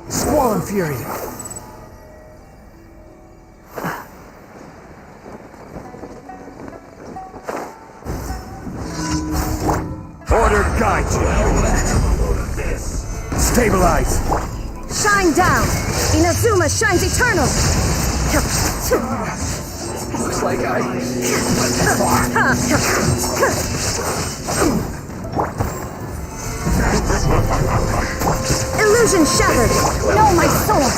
Squall and Fury. Order guide you. Stabilize. Shine down. Inazuma shines eternal. Looks like I Illusion shattered. No, my sword.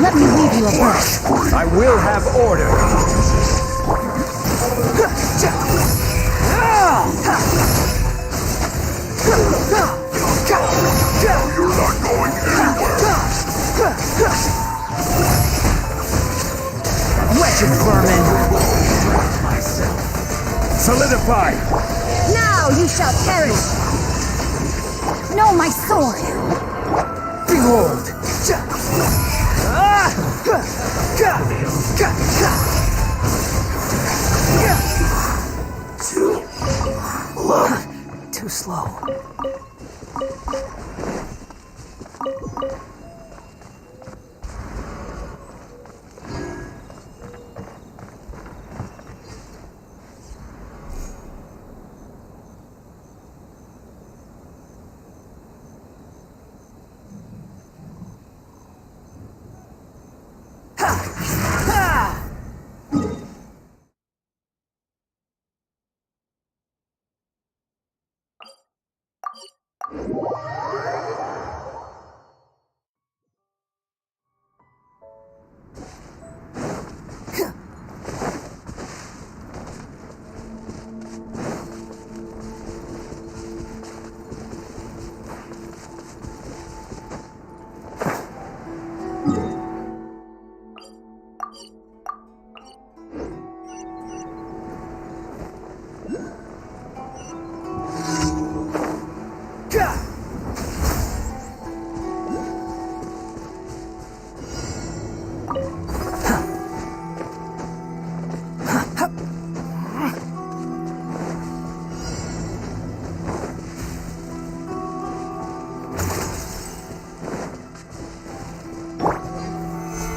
Let me leave you a verse. I will have order. You're not going anywhere. Wretched vermin. Solidify. Now you shall perish. No, my sword. Behold. Too slow.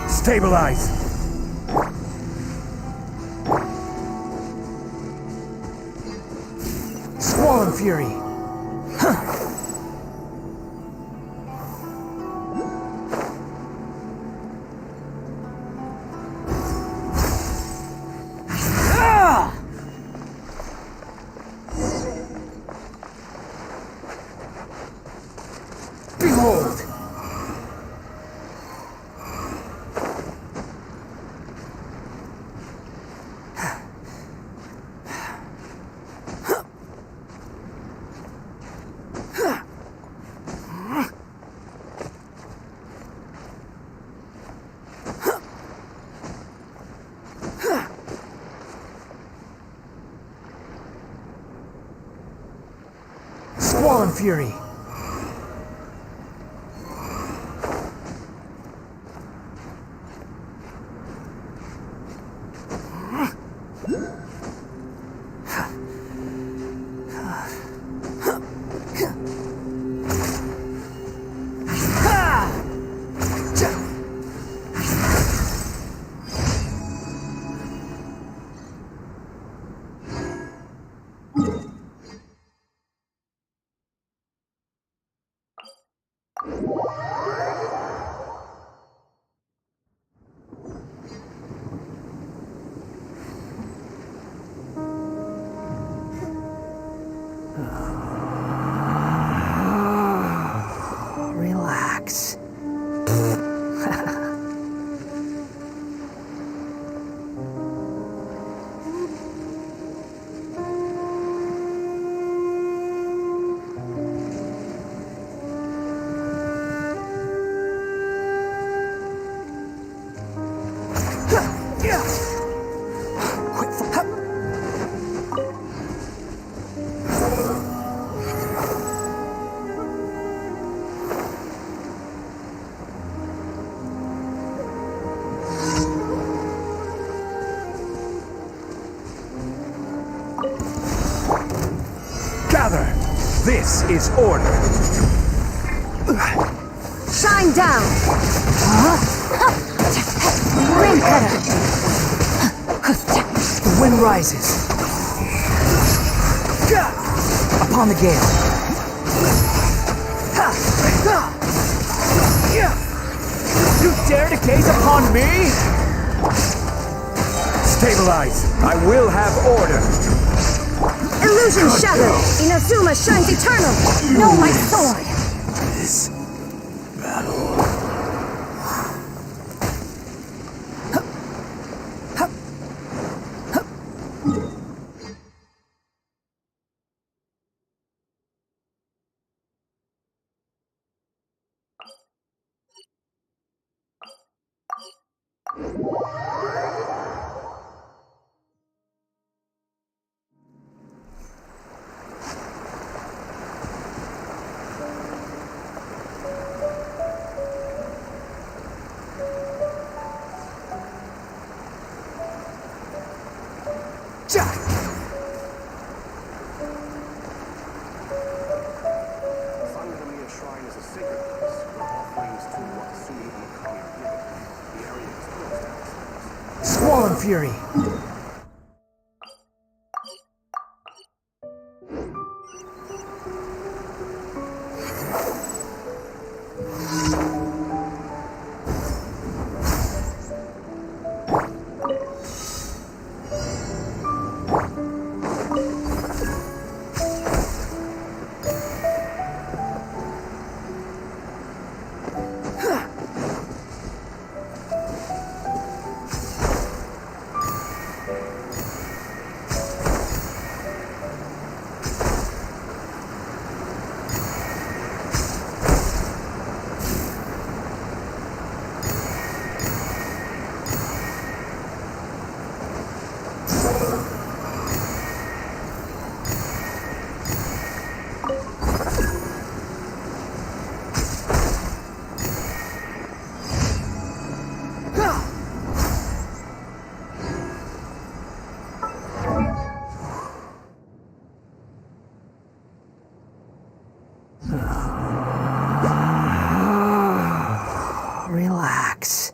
Stabilize. Squall and Fury. Behold. Squall and Fury. Relax. Quick, Gather! This is order. Shine down! Ring cutter! the wind rises. Upon the gale. You dare to gaze upon me? Stabilize. I will have order. Illusion shattered! Inazuma shines eternal! Know my sword! This battle. Sanghamia Shrine is a sacred place where offerings to Watsui and Kami are given. The area is closed to outsiders. Squall and fury. Relax.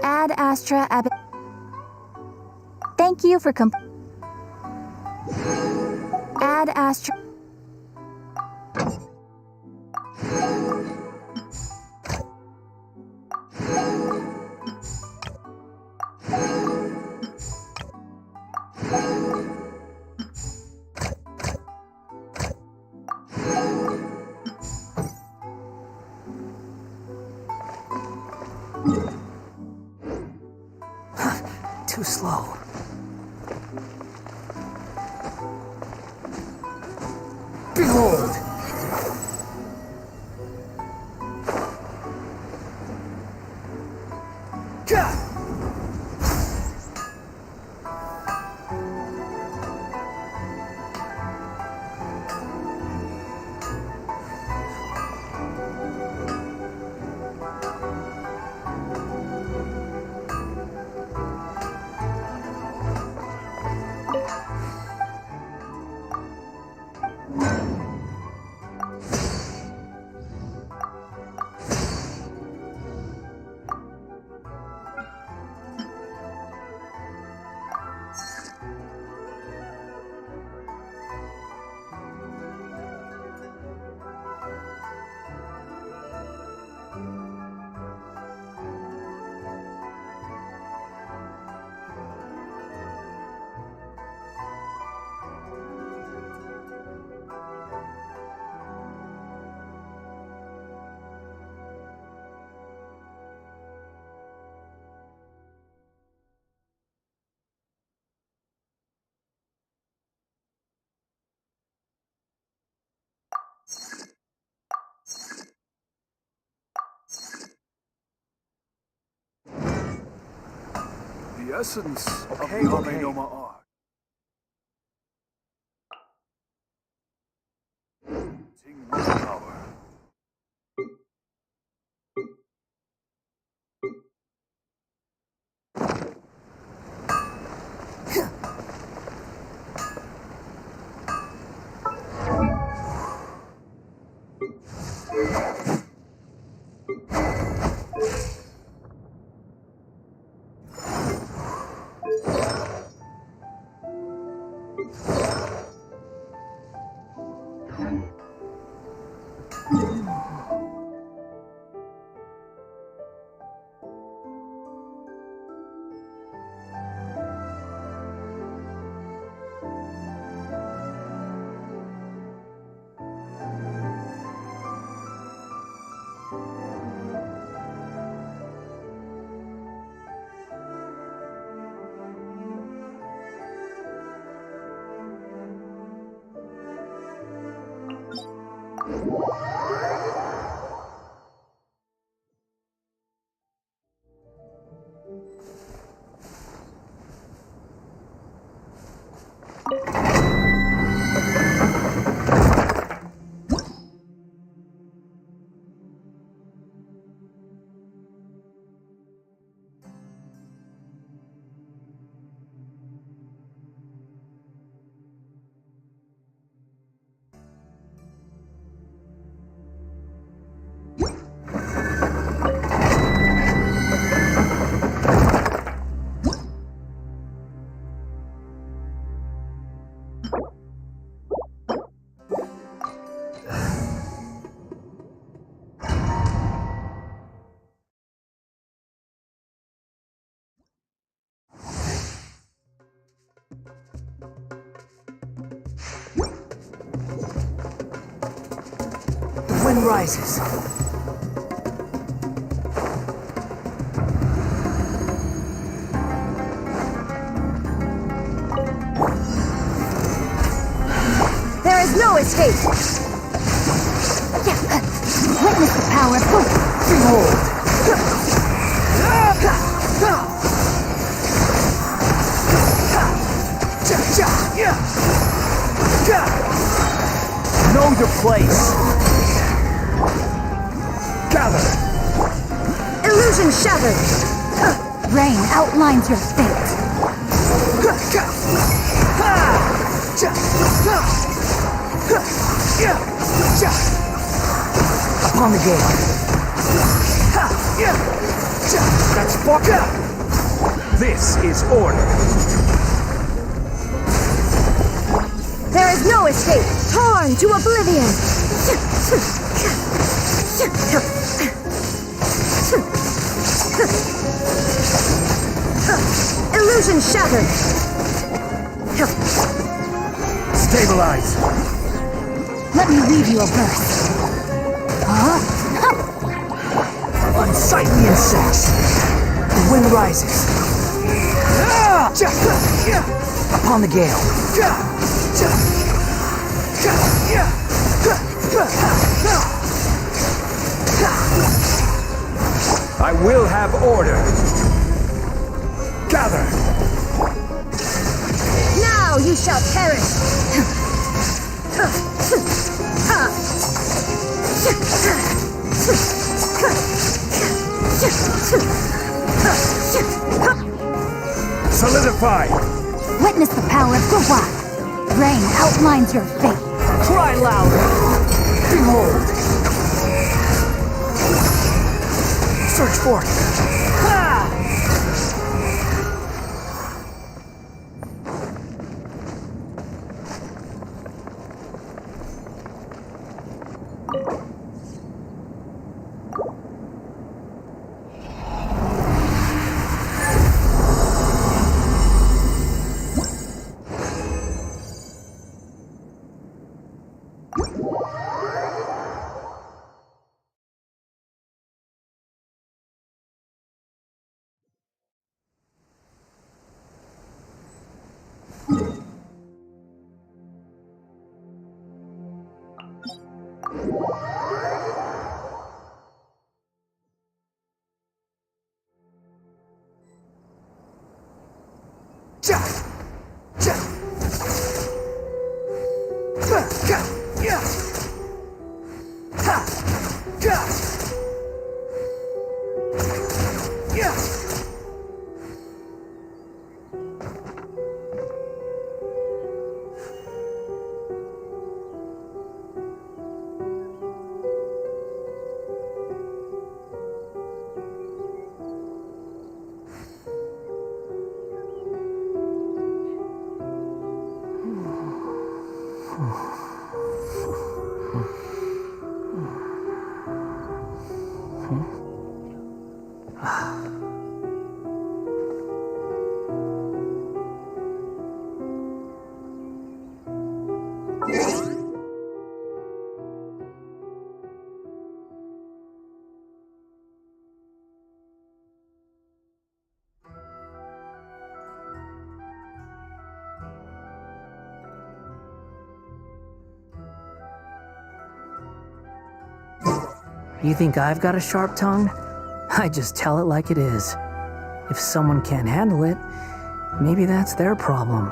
Ad Astra Ab. Thank you for Ad Astra. Too slow. essence of Okay, the okay. Amenoma art. Ting willpower. The wind rises. There is no escape! Witness the power of hope! Behold! Know your place. Gather! Illusion shattered! Rain outlines your fate. Upon the gate. That's PAKE! This is order. There is no escape! Torn to oblivion! Illusion shattered! Stabilize. Let me read you a verse. Unsightly insects. The wind rises. Upon the gale. I will have order. Gather. Now you shall perish! Solidify. Witness the power of KEDUA. Rain outlines your fate. Cry louder. Behold. Search for it. You think I've got a sharp tongue? I just tell it like it is. If someone can't handle it, maybe that's their problem.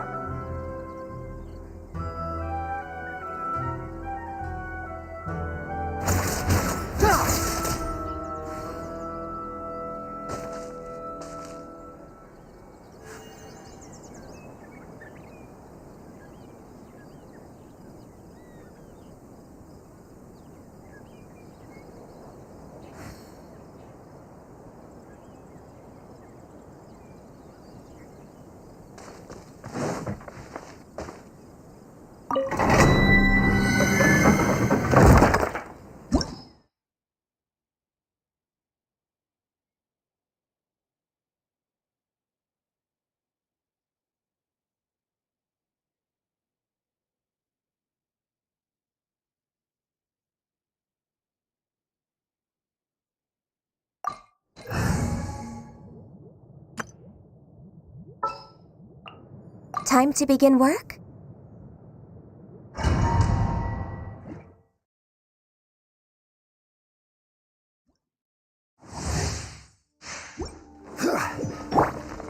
Time to begin work?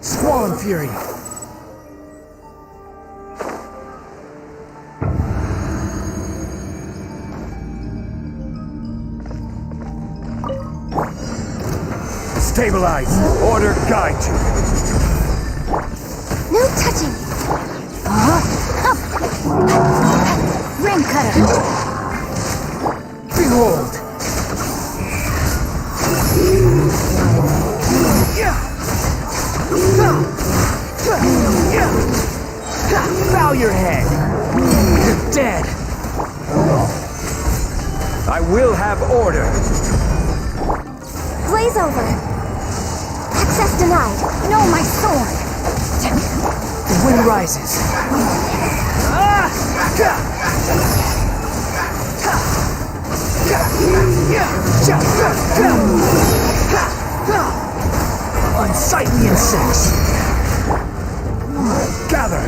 Squall Fury! Stabilize! Order guide you! No touching! Ring cutter! Behold! Bow your head. You're dead! I will have order! Blaze over! Access denied! No, my sword! The wind rises. Unsightly insects. Gather!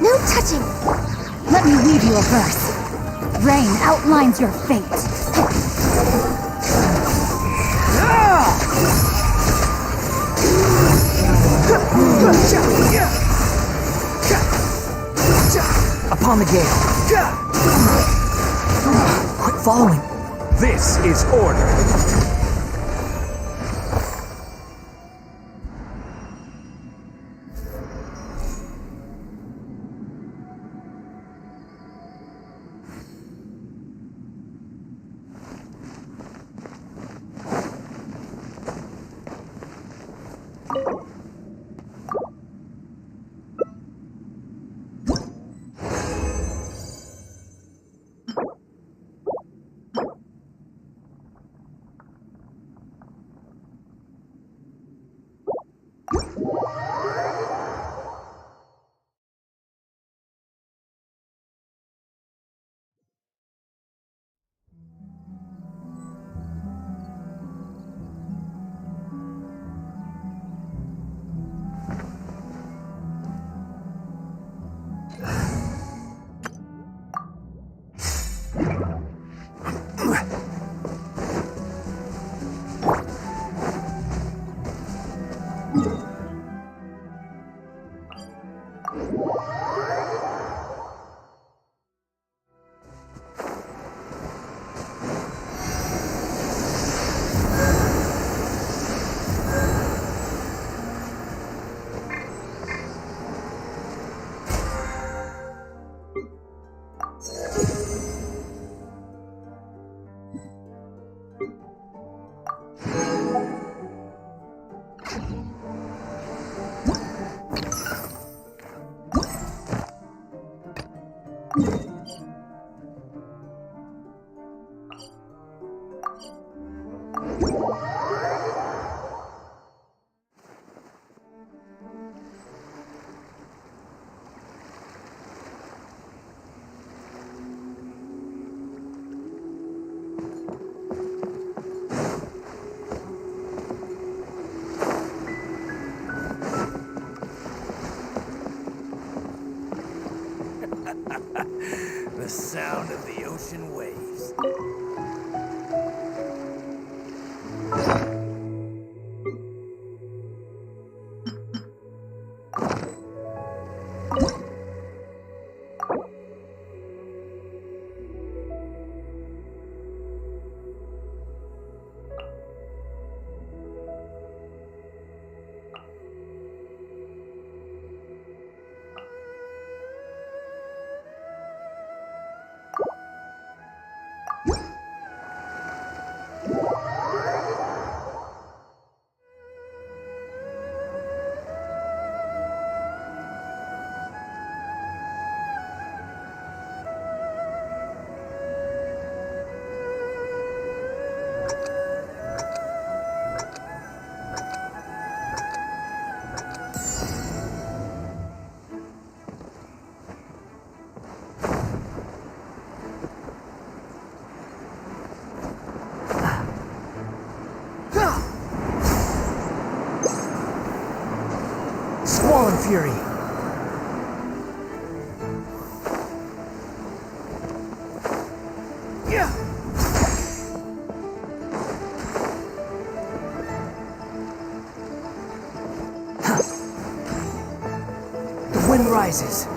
No touching! Let me read you a verse. Rain outlines your fate. Upon the gale. Quit following. This is order! The sound of the ocean waves. Squall Fury. Yeah. The wind rises.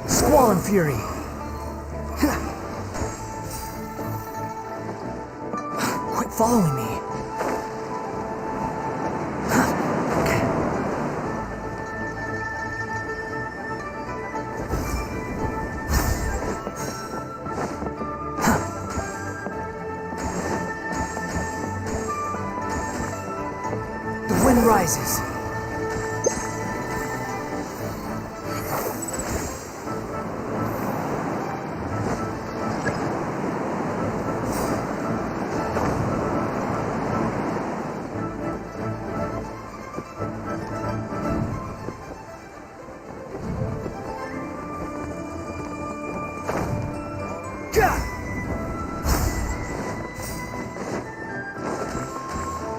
Squall Fury. Quit following me. The wind rises.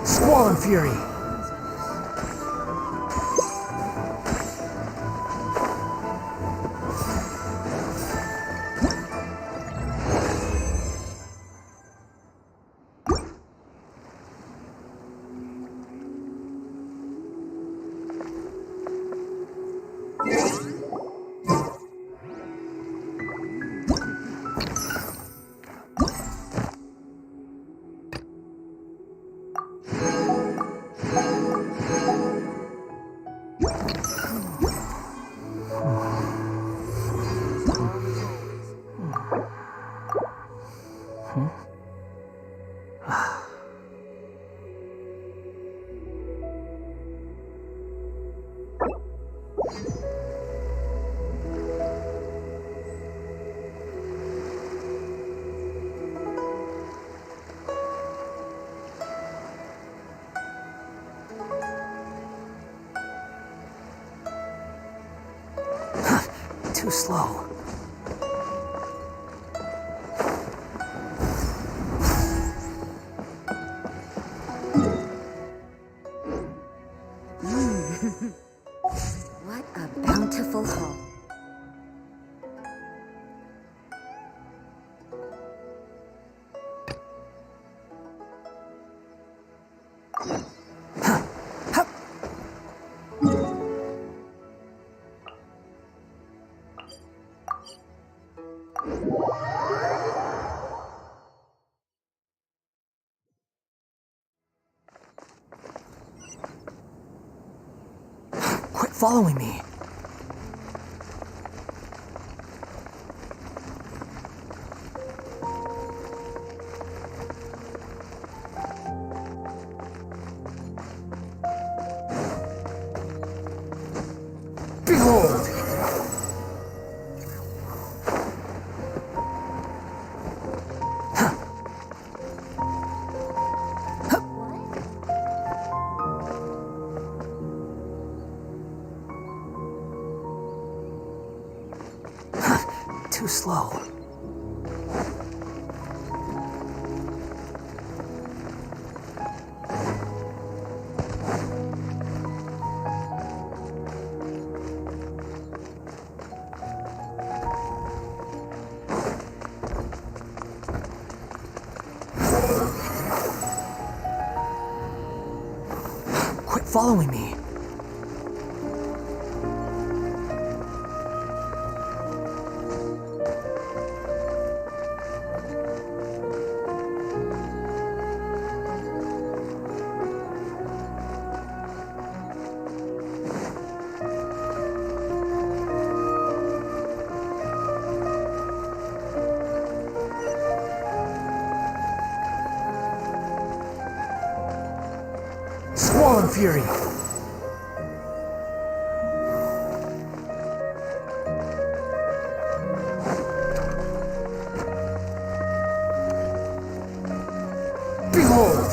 Squall and Fury. Too slow. What a bountiful haul. Quit following me. too slow. Quit following me. Squall and Fury. Behold!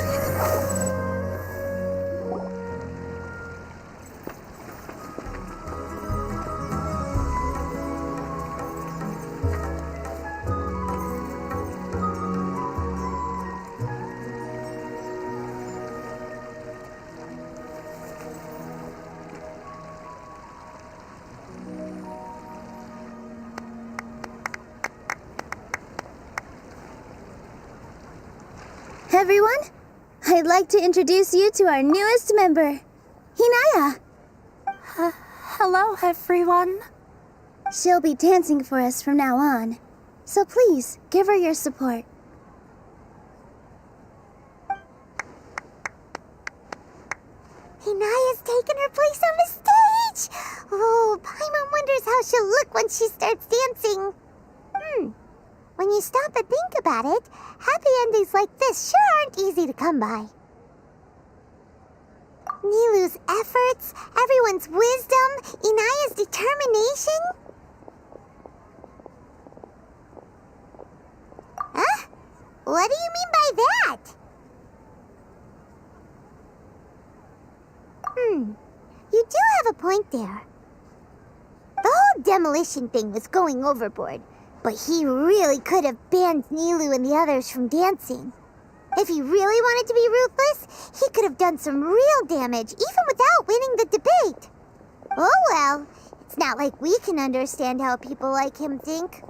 Everyone, I'd like to introduce you to our newest member, Hinaya. Hello, everyone. She'll be dancing for us from now on, so please give her your support. Hinaya's taken her place on the stage! Oh, Paimon wonders how she'll look when she starts dancing. When you stop and think about it, happy endings like this sure aren't easy to come by. Nilou's efforts, everyone's wisdom, Inaya's determination. Huh? What do you mean by that? You do have a point there. The whole demolition thing was going overboard, but he really could have banned Nilou and the others from dancing. If he really wanted to be ruthless, he could have done some real damage, even without winning the debate. Oh well, it's not like we can understand how people like him think.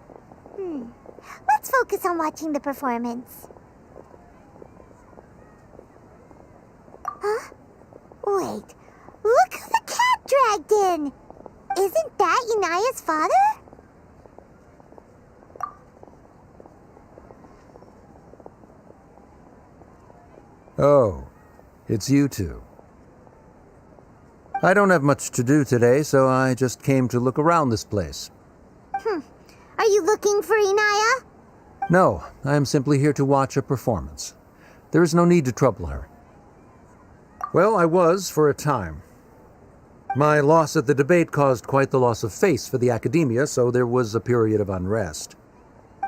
Let's focus on watching the performance. Huh? Wait, look who the cat dragged in! Isn't that Inaya's father? Oh, it's you two. I don't have much to do today, so I just came to look around this place. Are you looking for Inaya? No, I am simply here to watch a performance. There is no need to trouble her. Well, I was for a time. My loss at the debate caused quite the loss of face for the academia, so there was a period of unrest.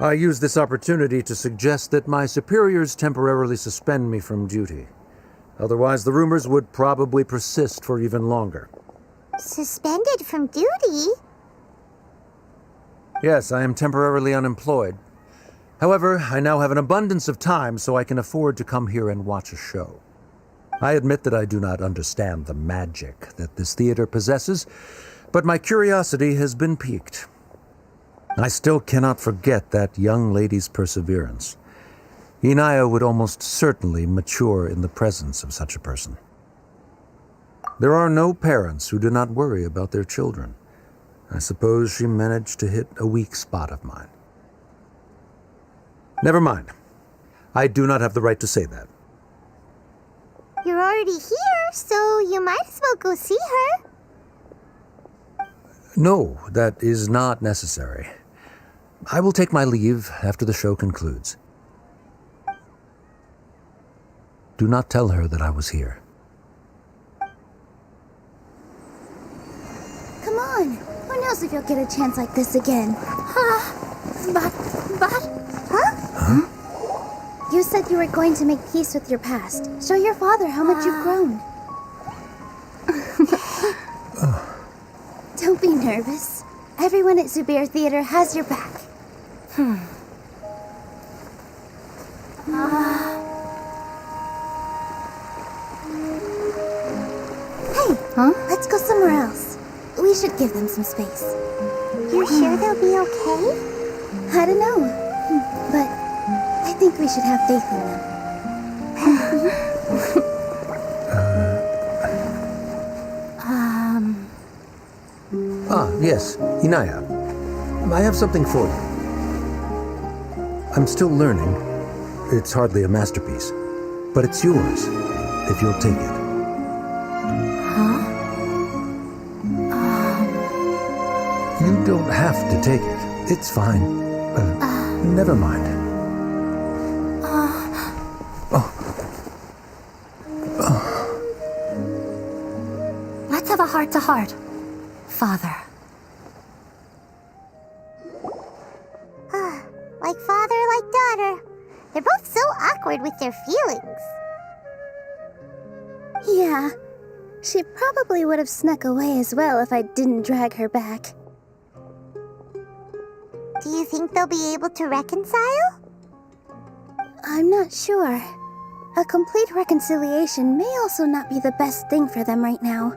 I used this opportunity to suggest that my superiors temporarily suspend me from duty. Otherwise, the rumors would probably persist for even longer. Suspended from duty? Yes, I am temporarily unemployed. However, I now have an abundance of time, so I can afford to come here and watch a show. I admit that I do not understand the magic that this theater possesses, but my curiosity has been piqued. I still cannot forget that young lady's perseverance. Inaya would almost certainly mature in the presence of such a person. There are no parents who do not worry about their children. I suppose she managed to hit a weak spot of mine. Never mind. I do not have the right to say that. You're already here, so you might as well go see her. No, that is not necessary. I will take my leave after the show concludes. Do not tell her that I was here. Come on. Who knows if you'll get a chance like this again? Huh? You said you were going to make peace with your past. Show your father how much you've grown. Don't be nervous. Everyone at Zubair Theater has your back. Let's go somewhere else. We should give them some space. You're sure they'll be okay? I don't know. But I think we should have faith in them. Yes, Inaya. I have something for you. I'm still learning. It's hardly a masterpiece. But it's yours, if you'll take it. You don't have to take it. It's fine. Never mind. Let's have a heart-to-heart. Father. Like father, like daughter. They're both so awkward with their feelings. Yeah. She probably would have snuck away as well if I didn't drag her back. Do you think they'll be able to reconcile? I'm not sure. A complete reconciliation may also not be the best thing for them right now.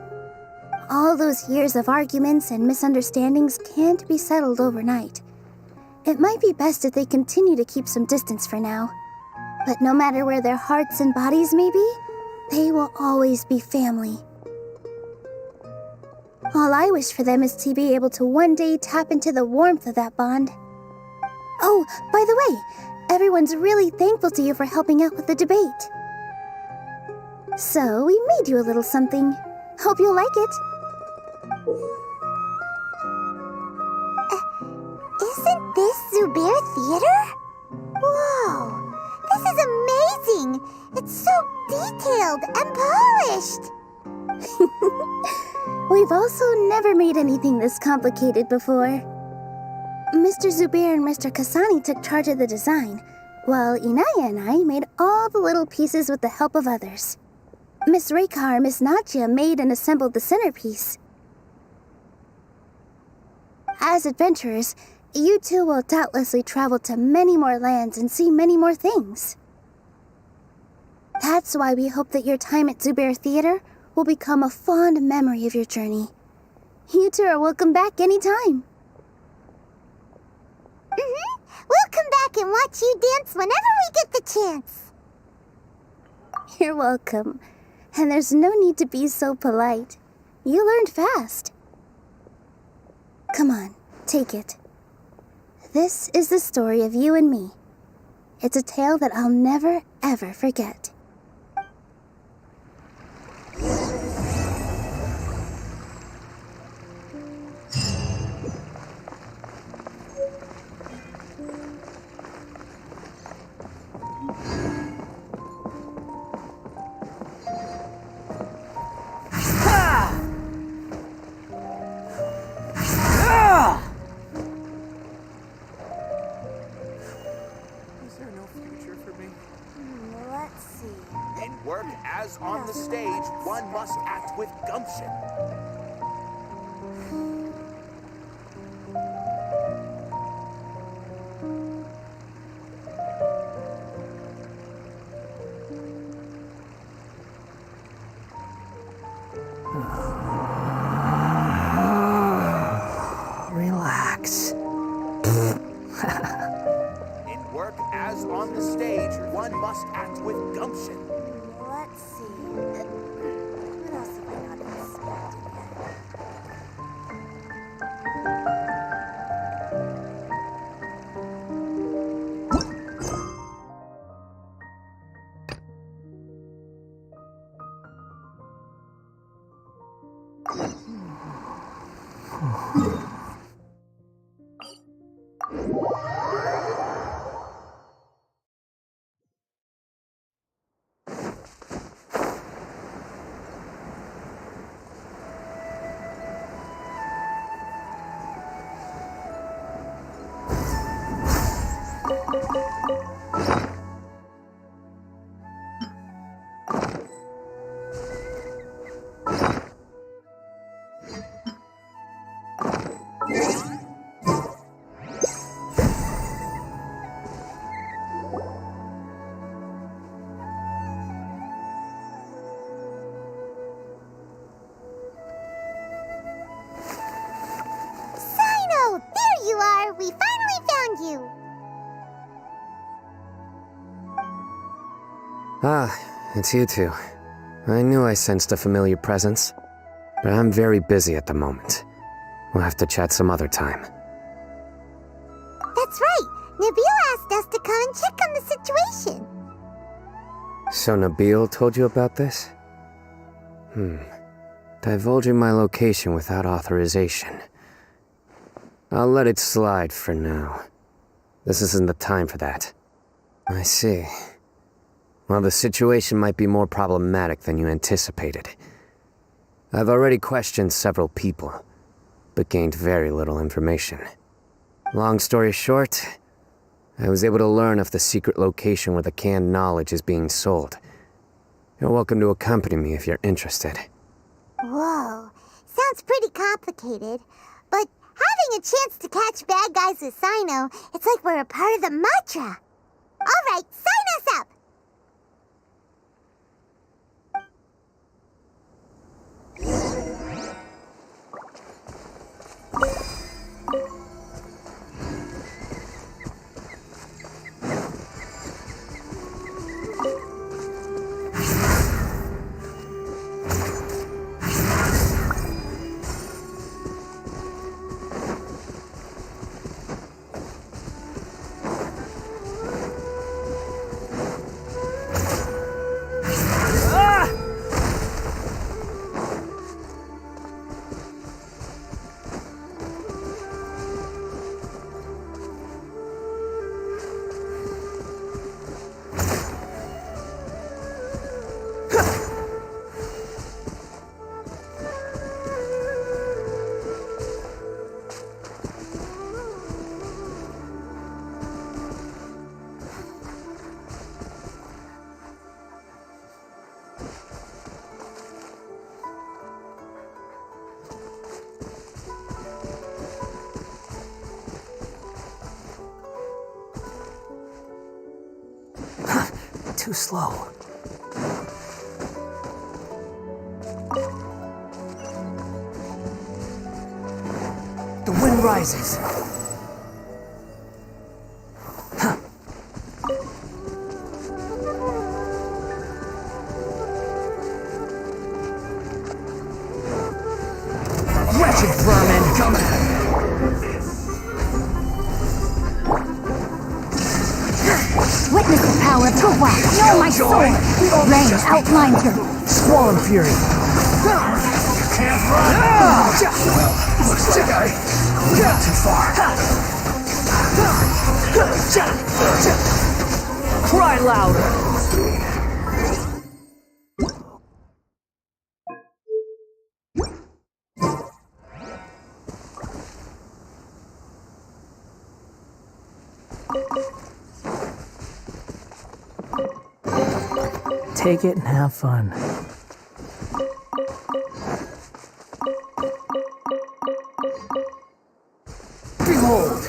All those years of arguments and misunderstandings can't be settled overnight. It might be best if they continue to keep some distance for now. But no matter where their hearts and bodies may be, they will always be family. All I wish for them is to be able to one day tap into the warmth of that bond. Oh, by the way, everyone's really thankful to you for helping out with the debate. So, we made you a little something. Hope you'll like it. Isn't this Zubair Theater? Whoa! This is amazing! It's so detailed and polished! We've also never made anything this complicated before. Mr. Zubair and Mr. Kasani took charge of the design, while Inaya and I made all the little pieces with the help of others. Miss Rekha or Miss Nadia made and assembled the centerpiece. As adventurers, you two will doubtlessly travel to many more lands and see many more things. That's why we hope that your time at Zubair Theater will become a fond memory of your journey. You two are welcome back anytime. We'll come back and watch you dance whenever we get the chance. You're welcome. And there's no need to be so polite. You learned fast. Come on, take it. This is the story of you and me. It's a tale that I'll never, ever forget. Let's see. In work as on the stage, one must act with gumption. Relax. In work as on the stage, one must act with gumption. Let's see. What else have I not expected Ah, it's you two. I knew I sensed a familiar presence, but I'm very busy at the moment. We'll have to chat some other time. That's right. Nabil asked us to come and check on the situation. So Nabil told you about this? Divulging my location without authorization. I'll let it slide for now. This isn't the time for that. I see. Well, the situation might be more problematic than you anticipated. I've already questioned several people, but gained very little information. Long story short, I was able to learn of the secret location where the canned knowledge is being sold. You're welcome to accompany me if you're interested. Whoa, sounds pretty complicated. But having a chance to catch bad guys with Sino, it's like we're a part of the mantra. All right, sign us up! Too slow. The wind rises. Wretched vermin, come at! Witness the power of KEDUA. Know my sword. Rain outlines your Squall and fury. Can't run! Looks like I got too far. Cry louder. Take it and have fun. Behold!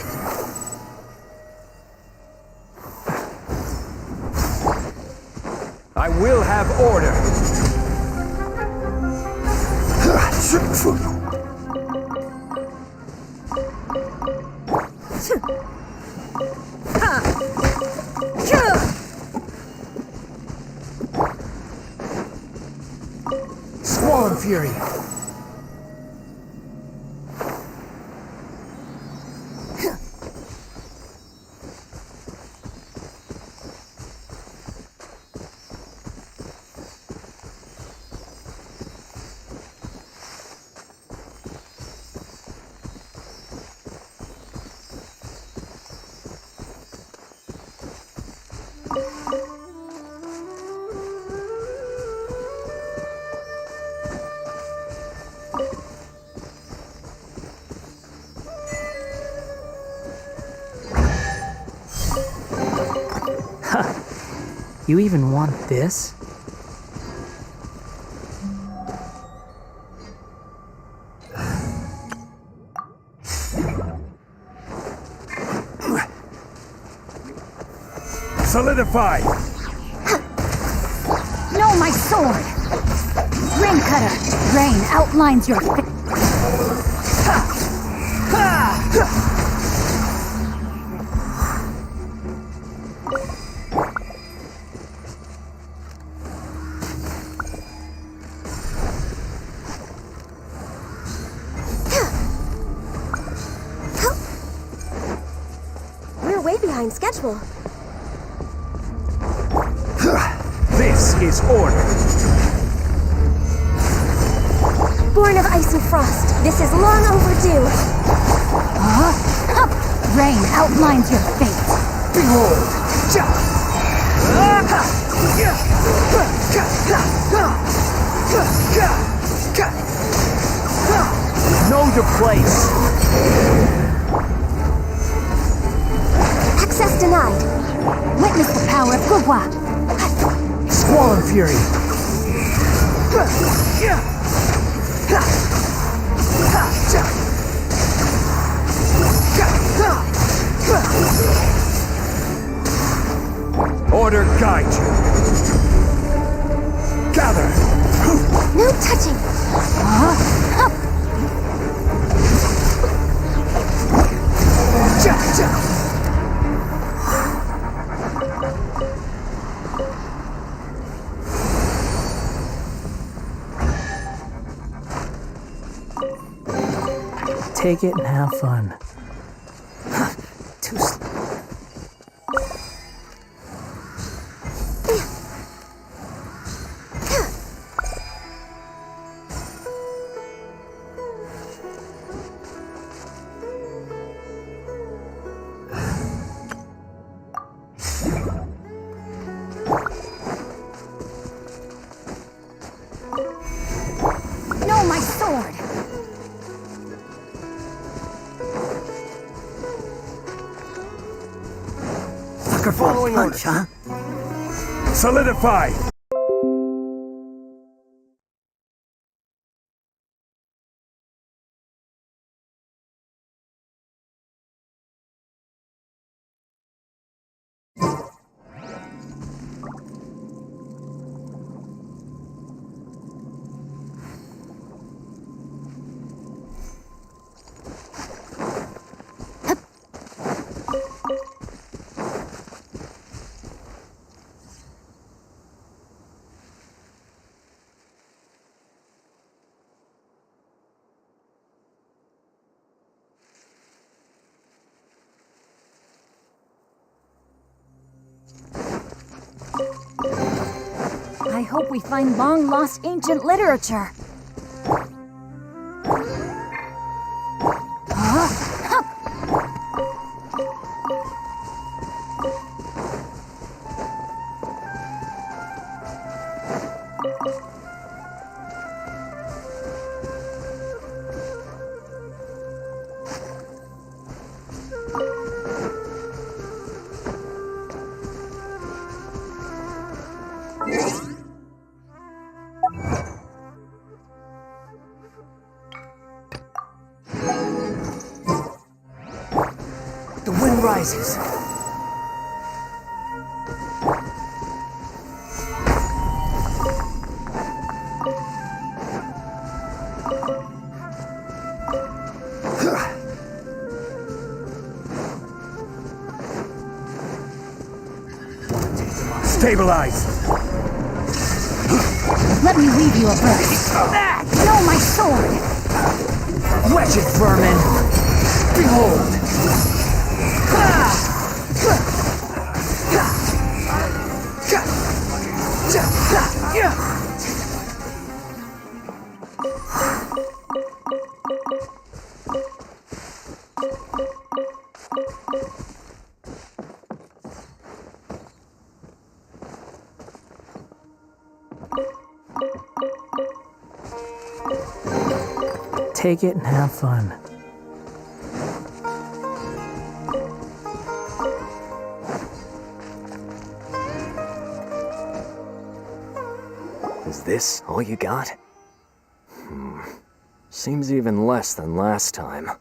I will have order. Squall and fury. You even want this? Solidify! Know my sword. Rain cutter. Rain outlines your behind schedule. This is order. Born of ice and frost, this is long overdue. Rain outlines your fate. Behold! Know your place. Access denied. Witness the power of Gugwa. Squall and Fury. Order guide you. Gather. No touching. Take it and have fun. Too slow. No, my sword. Sucker following orders. Huh? Solidify. I hope we find long-lost ancient literature. The wind rises. Stabilize. Let me weave you a verse. No, my sword. Wedge it, vermin. Behold. Take it and have fun. Is this all you got? Seems even less than last time.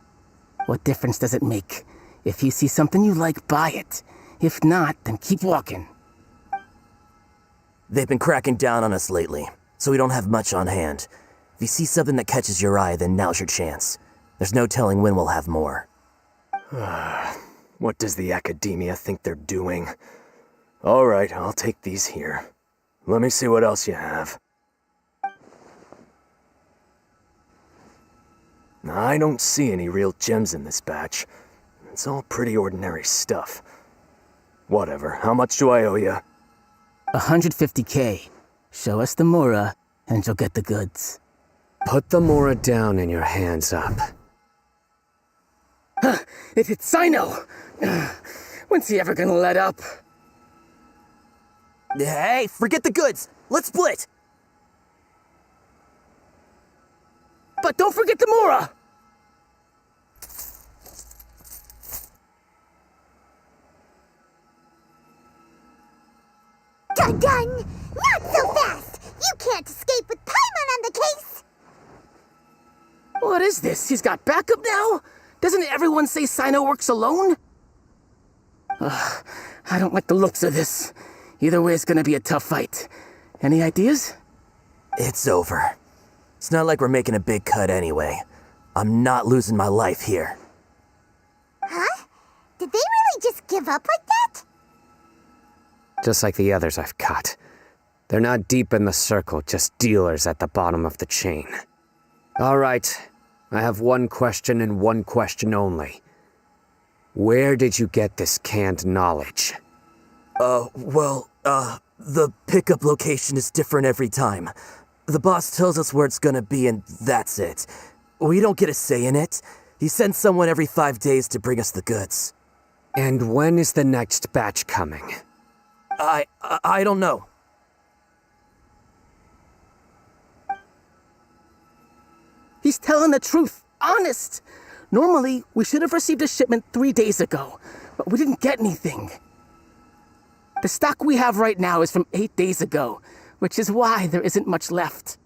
What difference does it make? If you see something you like, buy it. If not, then keep walking. They've been cracking down on us lately, so we don't have much on hand. If you see something that catches your eye, then now's your chance. There's no telling when we'll have more. What does the academia think they're doing? Alright, I'll take these here. Let me see what else you have. I don't see any real gems in this batch. It's all pretty ordinary stuff. Whatever. How much do I owe you? 150K. Show us the Mora, and you'll get the goods. Put the Mora down and your hands up. It hit Sino! When's he ever gonna let up? Hey, forget the goods! Let's split! But don't forget the Mora! Dun dun! Not so fast! You can't escape with Paimon on the case! What is this? He's got backup now? Doesn't everyone say Sino works alone? I don't like the looks of this. Either way, it's gonna be a tough fight. Any ideas? It's over. It's not like we're making a big cut anyway. I'm not losing my life here. Huh? Did they really just give up like that? Just like the others I've caught. They're not deep in the circle, just dealers at the bottom of the chain. All right, I have one question and one question only. Where did you get this canned knowledge? The pickup location is different every time. The boss tells us where it's gonna be and that's it. We don't get a say in it. He sends someone every 5 days to bring us the goods. And when is the next batch coming? I don't know. He's telling the truth. Honest. Normally, we should have received a shipment 3 days ago, but we didn't get anything. The stock we have right now is from 8 days ago, which is why there isn't much left.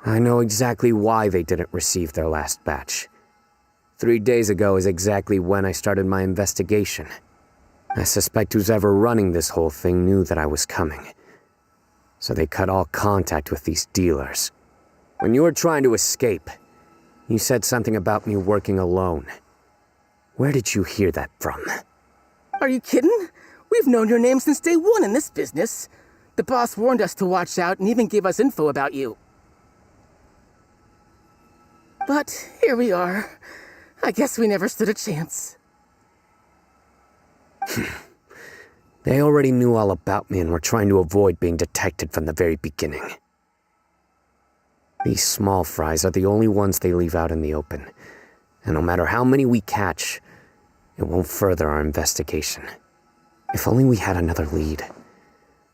I know exactly why they didn't receive their last batch. 3 days ago is exactly when I started my investigation. I suspect who's ever running this whole thing knew that I was coming. So they cut all contact with these dealers. When you were trying to escape, you said something about me working alone. Where did you hear that from? Are you kidding? We've known your name since day one in this business. The boss warned us to watch out and even gave us info about you. But here we are. I guess we never stood a chance. They already knew all about me and were trying to avoid being detected from the very beginning. These small fries are the only ones they leave out in the open. And no matter how many we catch, it won't further our investigation. If only we had another lead.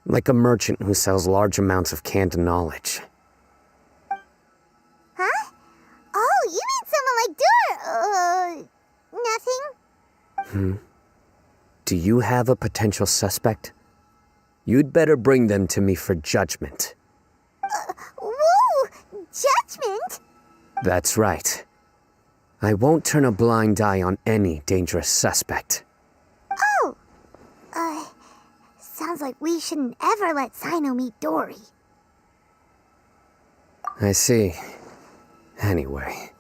Like a merchant who sells large amounts of canned knowledge. Huh? Oh, you mean someone like nothing? Do you have a potential suspect? You'd better bring them to me for judgment. Whoa! Judgment? That's right. I won't turn a blind eye on any dangerous suspect. Oh! Sounds like we shouldn't ever let Sino meet Dory. I see. Anyway,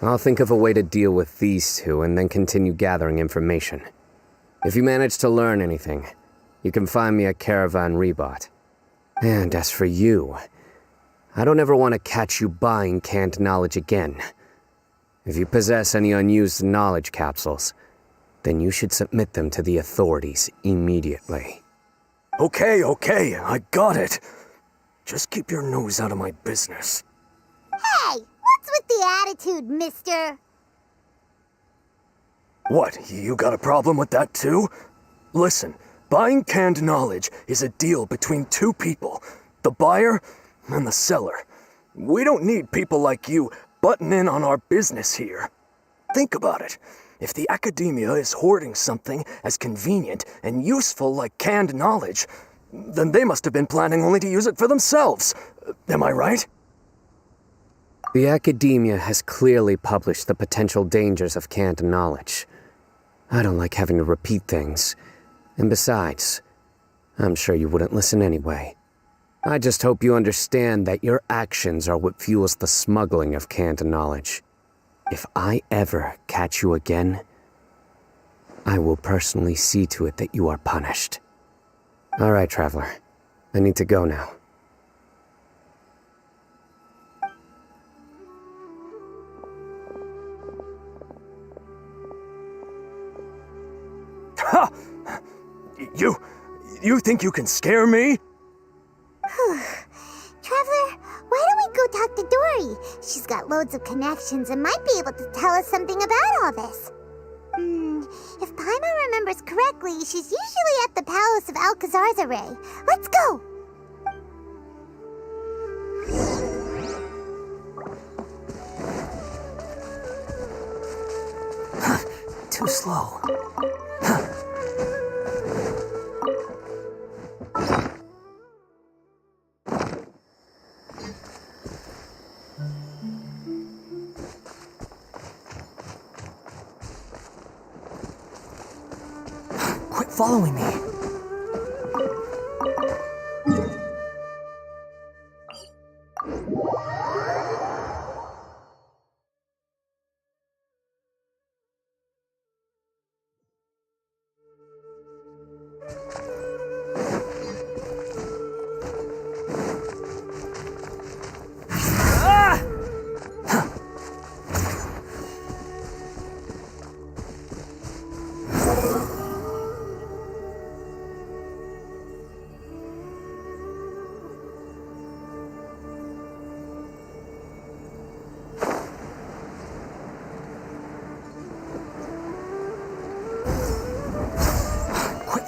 I'll think of a way to deal with these two and then continue gathering information. If you manage to learn anything, you can find me at Caravan Rebot. And as for you, I don't ever want to catch you buying canned knowledge again. If you possess any unused knowledge capsules, then you should submit them to the authorities immediately. Okay, I got it. Just keep your nose out of my business. Hey! What's with the attitude, mister? What, you got a problem with that too? Listen, buying canned knowledge is a deal between two people, the buyer and the seller. We don't need people like you butting in on our business here. Think about it. If the academia is hoarding something as convenient and useful like canned knowledge, then they must have been planning only to use it for themselves. Am I right? The academia has clearly published the potential dangers of canned knowledge. I don't like having to repeat things. And besides, I'm sure you wouldn't listen anyway. I just hope you understand that your actions are what fuels the smuggling of canned knowledge. If I ever catch you again, I will personally see to it that you are punished. All right, Traveler. I need to go now. Ha! You think you can scare me? Traveler, why don't we go talk to Dory? She's got loads of connections and might be able to tell us something about all this. If Paimon remembers correctly, she's usually at the palace of Alcazar's array. Let's go! Too slow. Quit following me.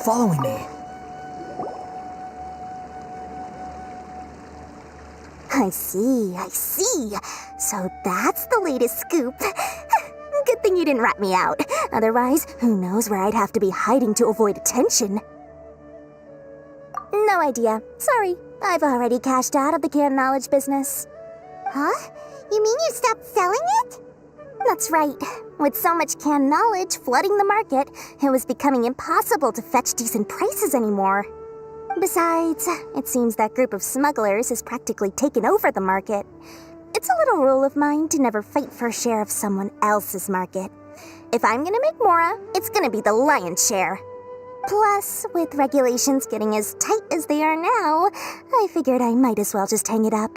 Following me. I see. So that's the latest scoop. Good thing you didn't rat me out. Otherwise, who knows where I'd have to be hiding to avoid attention. No idea. Sorry. I've already cashed out of the canned knowledge business. Huh? You mean you stopped selling it? That's right. With so much canned knowledge flooding the market, it was becoming impossible to fetch decent prices anymore. Besides, it seems that group of smugglers has practically taken over the market. It's a little rule of mine to never fight for a share of someone else's market. If I'm gonna make Mora, it's gonna be the lion's share. Plus, with regulations getting as tight as they are now, I figured I might as well just hang it up.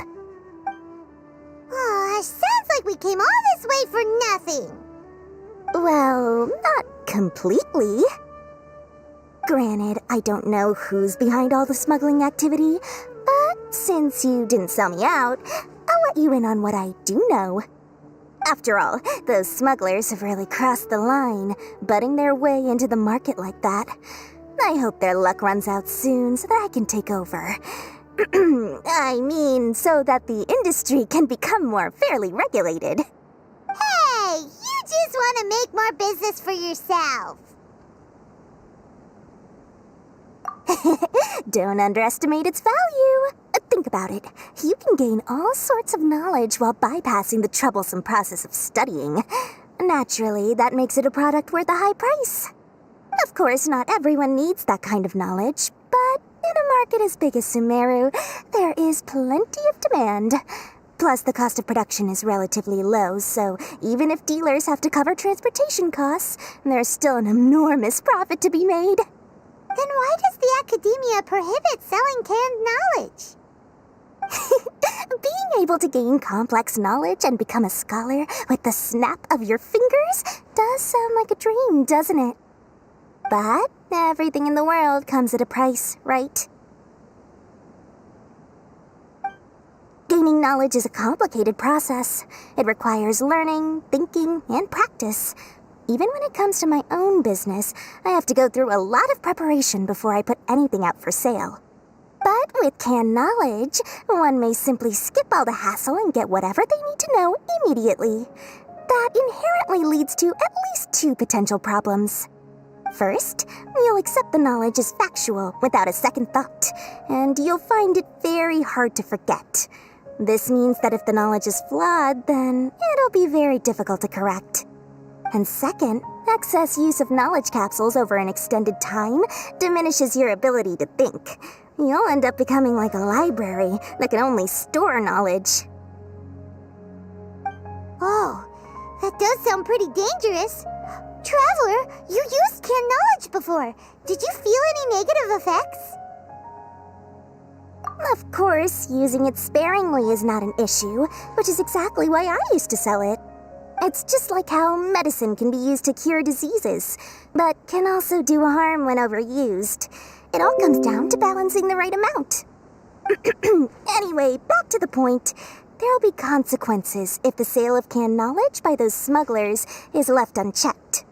Aw, sounds like we came all this way for nothing. Well, not completely. Granted, I don't know who's behind all the smuggling activity, but since you didn't sell me out, I'll let you in on what I do know. After all, those smugglers have really crossed the line, butting their way into the market like that. I hope their luck runs out soon so that I can take over. I mean, so that the industry can become more fairly regulated. Hey, you just want to make more business for yourself. Don't underestimate its value. Think about it. You can gain all sorts of knowledge while bypassing the troublesome process of studying. Naturally, that makes it a product worth a high price. Of course, not everyone needs that kind of knowledge, but in a market as big as Sumeru, there is plenty of demand. Plus, the cost of production is relatively low, so even if dealers have to cover transportation costs, there's still an enormous profit to be made. Then why does the academia prohibit selling canned knowledge? Being able to gain complex knowledge and become a scholar with the snap of your fingers does sound like a dream, doesn't it? But everything in the world comes at a price, right? Gaining knowledge is a complicated process. It requires learning, thinking, and practice. Even when it comes to my own business, I have to go through a lot of preparation before I put anything out for sale. But with canned knowledge, one may simply skip all the hassle and get whatever they need to know immediately. That inherently leads to at least two potential problems. First, you'll accept the knowledge as factual without a second thought, and you'll find it very hard to forget. This means that if the knowledge is flawed, then it'll be very difficult to correct. And second, excess use of knowledge capsules over an extended time diminishes your ability to think. You'll end up becoming like a library that can only store knowledge. Oh, that does sound pretty dangerous. Traveler, you used canned knowledge before. Did you feel any negative effects? Of course, using it sparingly is not an issue, which is exactly why I used to sell it. It's just like how medicine can be used to cure diseases, but can also do harm when overused. It all comes down to balancing the right amount. Anyway, back to the point. There'll be consequences if the sale of canned knowledge by those smugglers is left unchecked.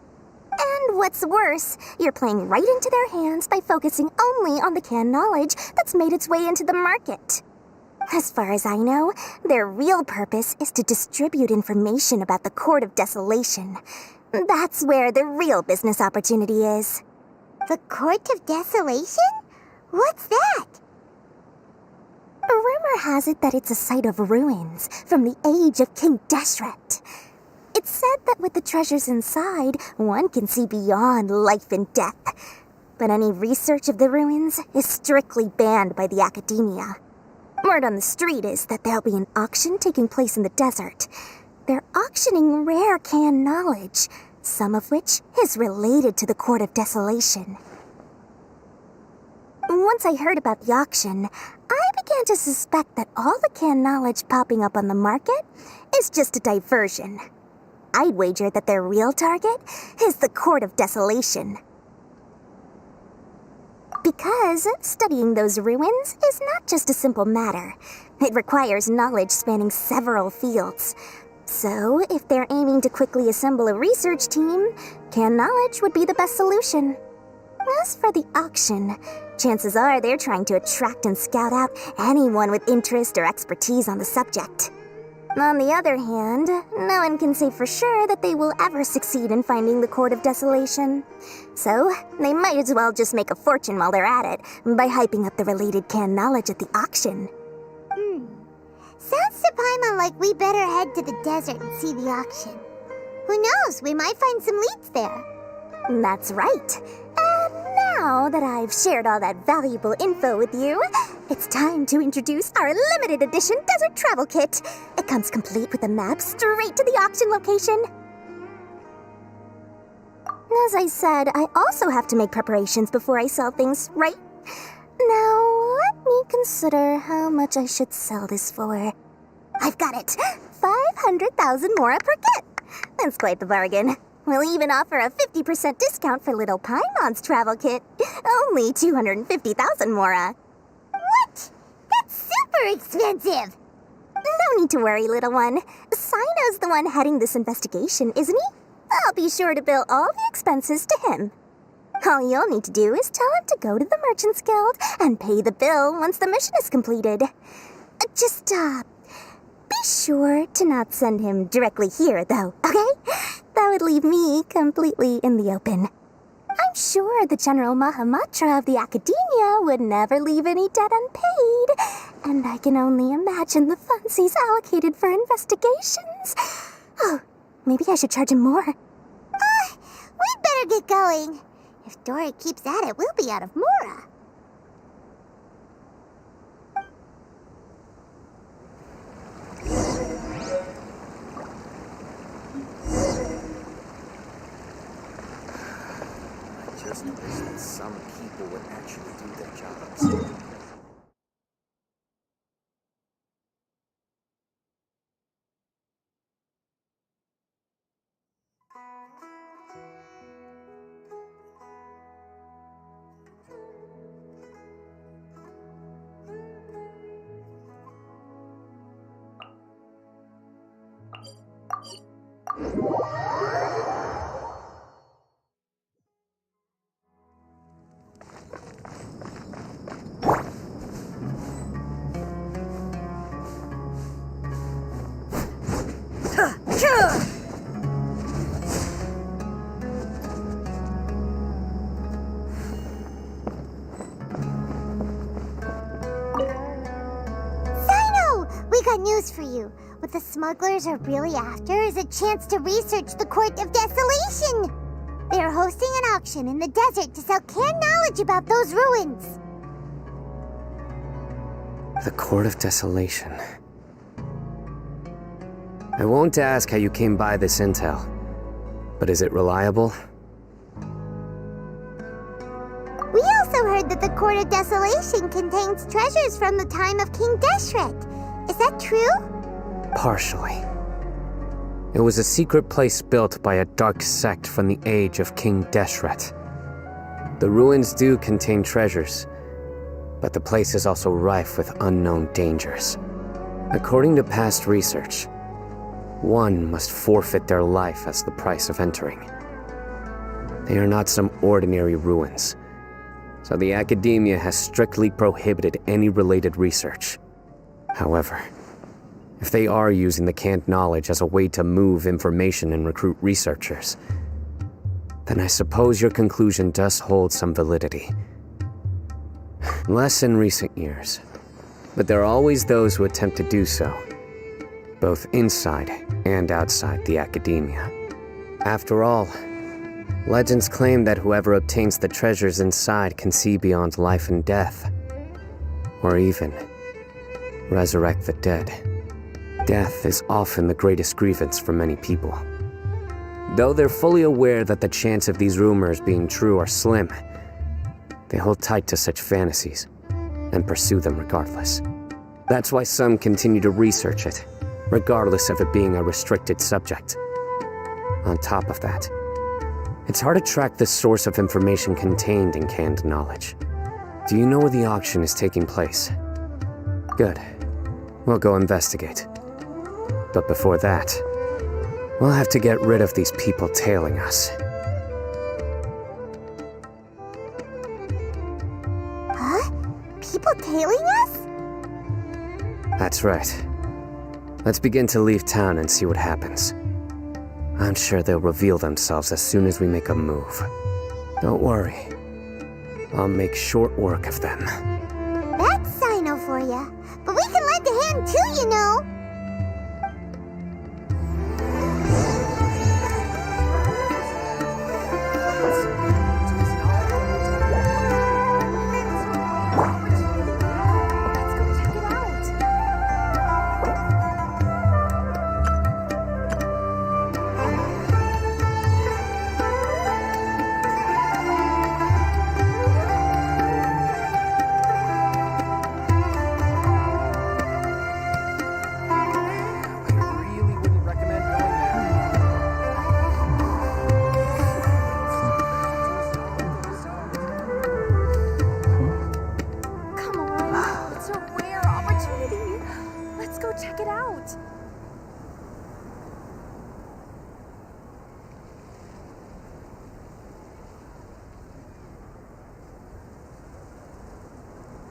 And what's worse, you're playing right into their hands by focusing only on the canned knowledge that's made its way into the market. As far as I know, their real purpose is to distribute information about the Court of Desolation. That's where the real business opportunity is. The Court of Desolation? What's that? Rumor has it that it's a site of ruins from the age of King Deshret. It's said that with the treasures inside, one can see beyond life and death. But any research of the ruins is strictly banned by the academia. Word on the street is that there'll be an auction taking place in the desert. They're auctioning rare canned knowledge, some of which is related to the Court of Desolation. Once I heard about the auction, I began to suspect that all the canned knowledge popping up on the market is just a diversion. I'd wager that their real target is the Court of Desolation. Because studying those ruins is not just a simple matter. It requires knowledge spanning several fields. So, if they're aiming to quickly assemble a research team, canned knowledge would be the best solution. As for the auction, chances are they're trying to attract and scout out anyone with interest or expertise on the subject. On the other hand, no one can say for sure that they will ever succeed in finding the Court of Desolation. So, they might as well just make a fortune while they're at it by hyping up the related canned knowledge at the auction. Sounds to Paimon like we better head to the desert and see the auction. Who knows, we might find some leads there. That's right. And now that I've shared all that valuable info with you, it's time to introduce our limited edition desert travel kit. It comes complete with a map straight to the auction location. As I said, I also have to make preparations before I sell things, right? Now, let me consider how much I should sell this for. I've got it! 500,000 mora per kit! That's quite the bargain. We'll even offer a 50% discount for little Paimon's travel kit. Only 250,000 mora. What? That's super expensive! No need to worry, little one. Sino's the one heading this investigation, isn't he? I'll be sure to bill all the expenses to him. All you'll need to do is tell him to go to the Merchants Guild and pay the bill once the mission is completed. Just, be sure to not send him directly here, though, okay? That would leave me completely in the open. I'm sure the General Mahamatra of the Academia would never leave any debt unpaid, and I can only imagine the funds he's allocated for investigations. Oh, maybe I should charge him more. We'd better get going. If Dora keeps at it, we'll be out of mora. I just wish that some people would actually do their jobs. News for you. What the smugglers are really after is a chance to research the Court of Desolation. They are hosting an auction in the desert to sell canned knowledge about those ruins. The Court of Desolation. I won't ask how you came by this intel, but is it reliable? We also heard that the Court of Desolation contains treasures from the time of King Deshret. Is that true? Partially. It was a secret place built by a dark sect from the age of King Deshret. The ruins do contain treasures, but the place is also rife with unknown dangers. According to past research, one must forfeit their life as the price of entering. They are not some ordinary ruins, so the academia has strictly prohibited any related research. However, if they are using the canned knowledge as a way to move information and recruit researchers, then I suppose your conclusion does hold some validity. Less in recent years, but there are always those who attempt to do so, both inside and outside the academia. After all, legends claim that whoever obtains the treasures inside can see beyond life and death, or even resurrect the dead. Death is often the greatest grievance for many people. Though they're fully aware that the chance of these rumors being true are slim, they hold tight to such fantasies and pursue them regardless. That's why some continue to research it, regardless of it being a restricted subject. On top of that, it's hard to track the source of information contained in canned knowledge. Do you know where the auction is taking place? Good. We'll go investigate. But before that, we'll have to get rid of these people tailing us. Huh? People tailing us? That's right. Let's begin to leave town and see what happens. I'm sure they'll reveal themselves as soon as we make a move. Don't worry. I'll make short work of them. That's Sino for ya. But we can lend a hand too, you know.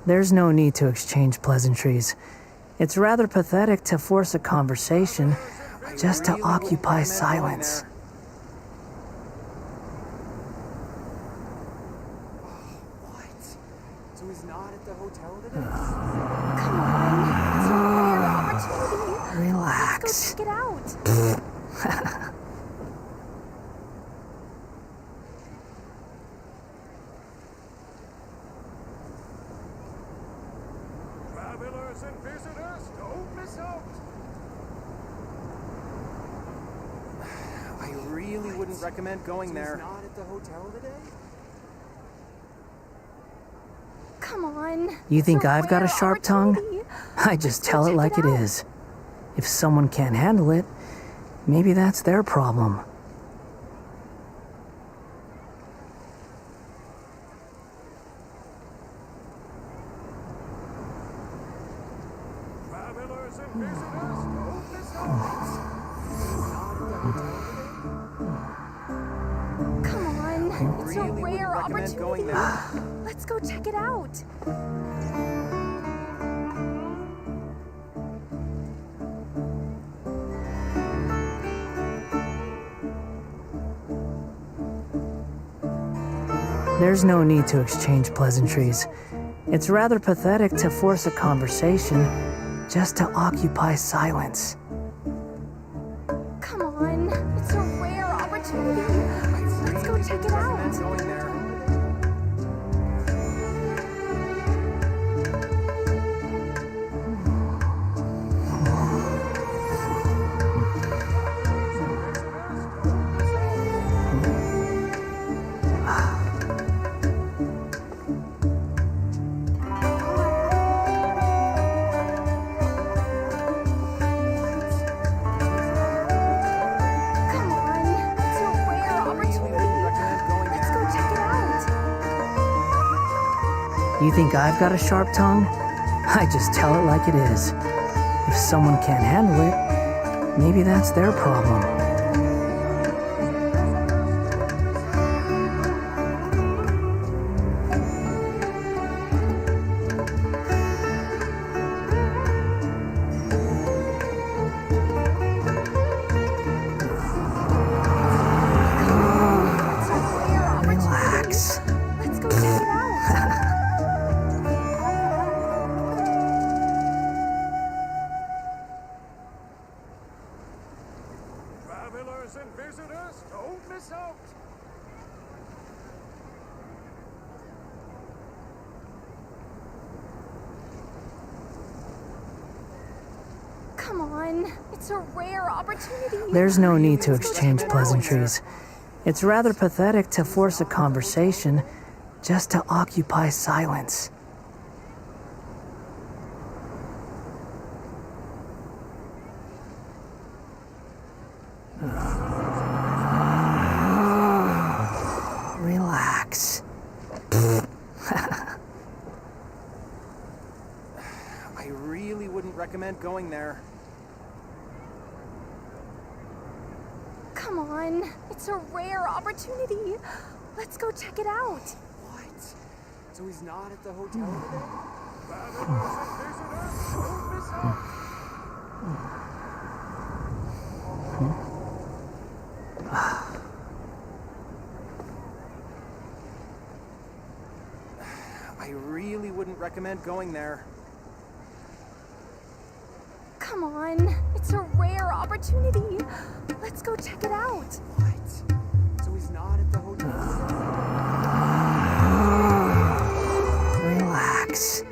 There's no need to exchange pleasantries. It's rather pathetic to force a conversation just to occupy silence. What? So he's not at the hotel today? Come on. It's a rare opportunity. Relax. Let's go check it out. Travelers and visitors, don't miss out. I really wouldn't recommend going there. He's not at the hotel today? Come on. You think It's I've got a rare sharp tongue? opportunity. I just Let's go tell it check like it out. is. If someone can't handle it, maybe that's their problem. Travelers and visitors, don't miss out. Come on. It's a really wouldn't rare recommend going opportunity. there. Let's go check it out. There's no need to exchange pleasantries. It's rather pathetic to force a conversation just to occupy silence. Come on. It's a rare opportunity. Let's go check it out. Going there. You think I've got a sharp tongue? I just tell it like it is. If someone can't handle it, maybe that's their problem. Relax. Let's go check it out. Travelers and visitors, don't miss out. Come on, it's a rare opportunity. There's no need to exchange pleasantries. It's rather pathetic to force a conversation just to occupy silence. Relax. I really wouldn't recommend going there. Come on, it's a rare opportunity. Let's go check it out. What? So he's not at the hotel today? Travelers and visitors, don't miss out. I really wouldn't recommend going there. Come on, it's a rare opportunity. Let's go check it out. What? So he's not at the hotel today? Relax.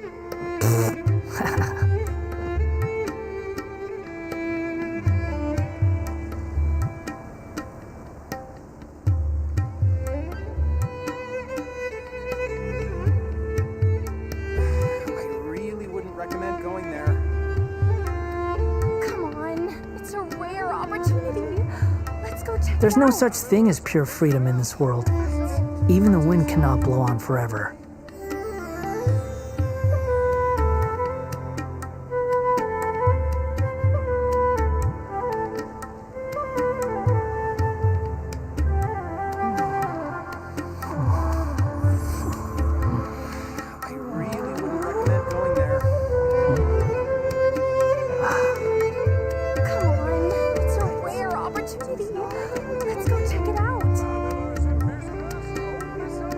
I really wouldn't recommend going there. Come on, it's a rare opportunity. Let's go check There's it no out. such thing as pure freedom in this world. Even the wind cannot blow on forever. I really wouldn't recommend going there. Come on, it's a rare opportunity. Let's go check it out. Travelers and visitors, don't miss out.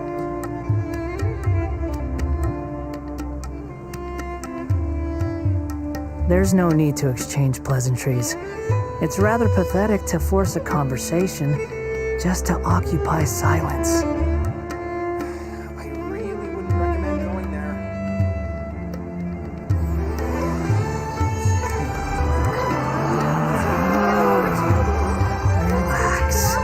There's no need to exchange pleasantries. It's rather pathetic to force a conversation just to occupy silence. I really wouldn't recommend going there. Relax.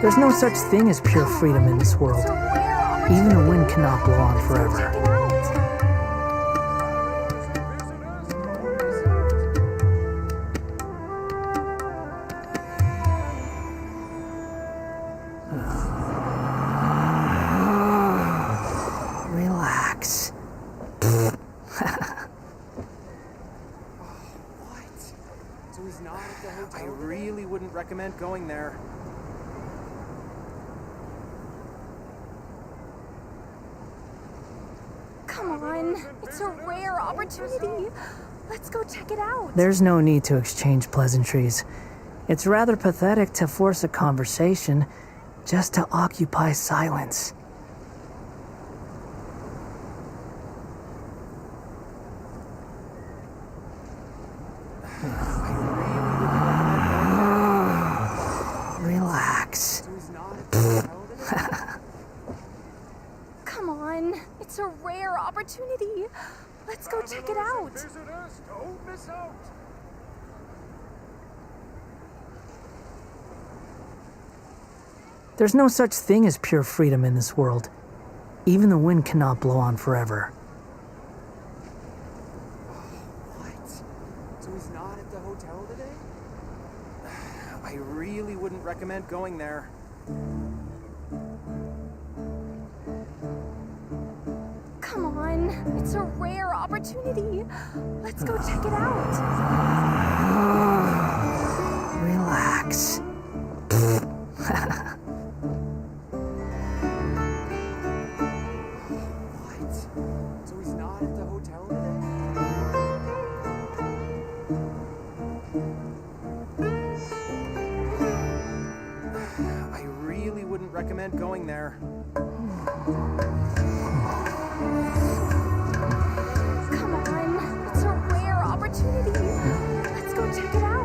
There's no such thing as pure freedom in this world. Even the wind cannot blow on forever. Relax. What? So he's not at the hotel? I really wouldn't recommend going there. Come on, it's a rare opportunity. Let's go check it out. There's no need to exchange pleasantries. It's rather pathetic to force a conversation just to occupy silence. Relax. Come on, it's a rare opportunity. Let's go check it out. Visitors, don't miss out. There's no such thing as pure freedom in this world. Even the wind cannot blow on forever. What? So he's not at the hotel today? I really wouldn't recommend going there. Come on, it's a rare opportunity. Let's go check it out. Relax. What? So he's not at the hotel today? I really wouldn't recommend going there. Come on, it's a rare opportunity. Let's go check it out.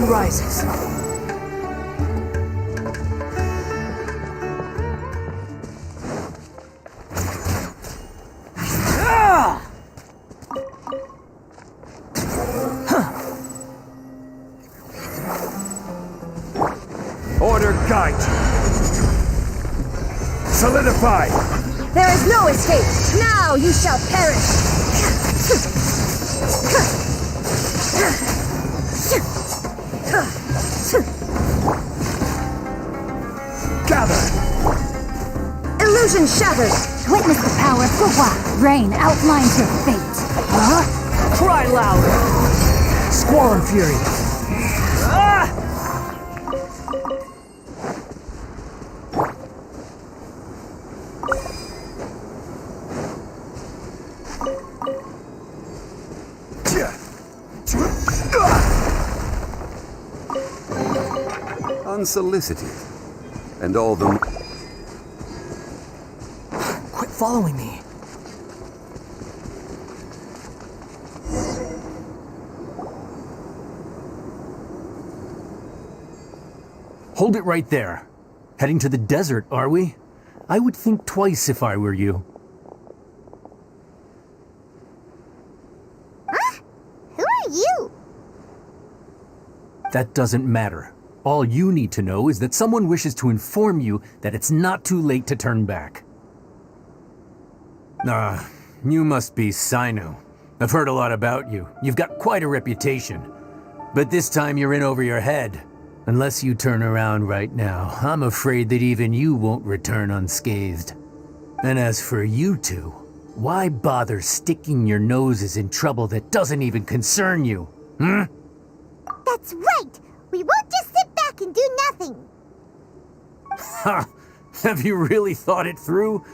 Rises. Order guide you. Solidify. There is no escape. Now you shall perish. Gather! Illusion shattered! Witness the power of KEDUA. Rain outlines your fate. Huh? Cry louder! Squall and fury. Unsolicited. And all the... Quit following me. Hold it right there. Heading to the desert, are we? I would think twice if I were you. Huh? Who are you? That doesn't matter. All you need to know is that someone wishes to inform you that it's not too late to turn back. You must be Sino. I've heard a lot about you. You've got quite a reputation. But this time you're in over your head. Unless you turn around right now, I'm afraid that even you won't return unscathed. And as for you two, why bother sticking your noses in trouble that doesn't even concern you? That's right! We won't just sit back and do nothing! Ha! Have you really thought it through?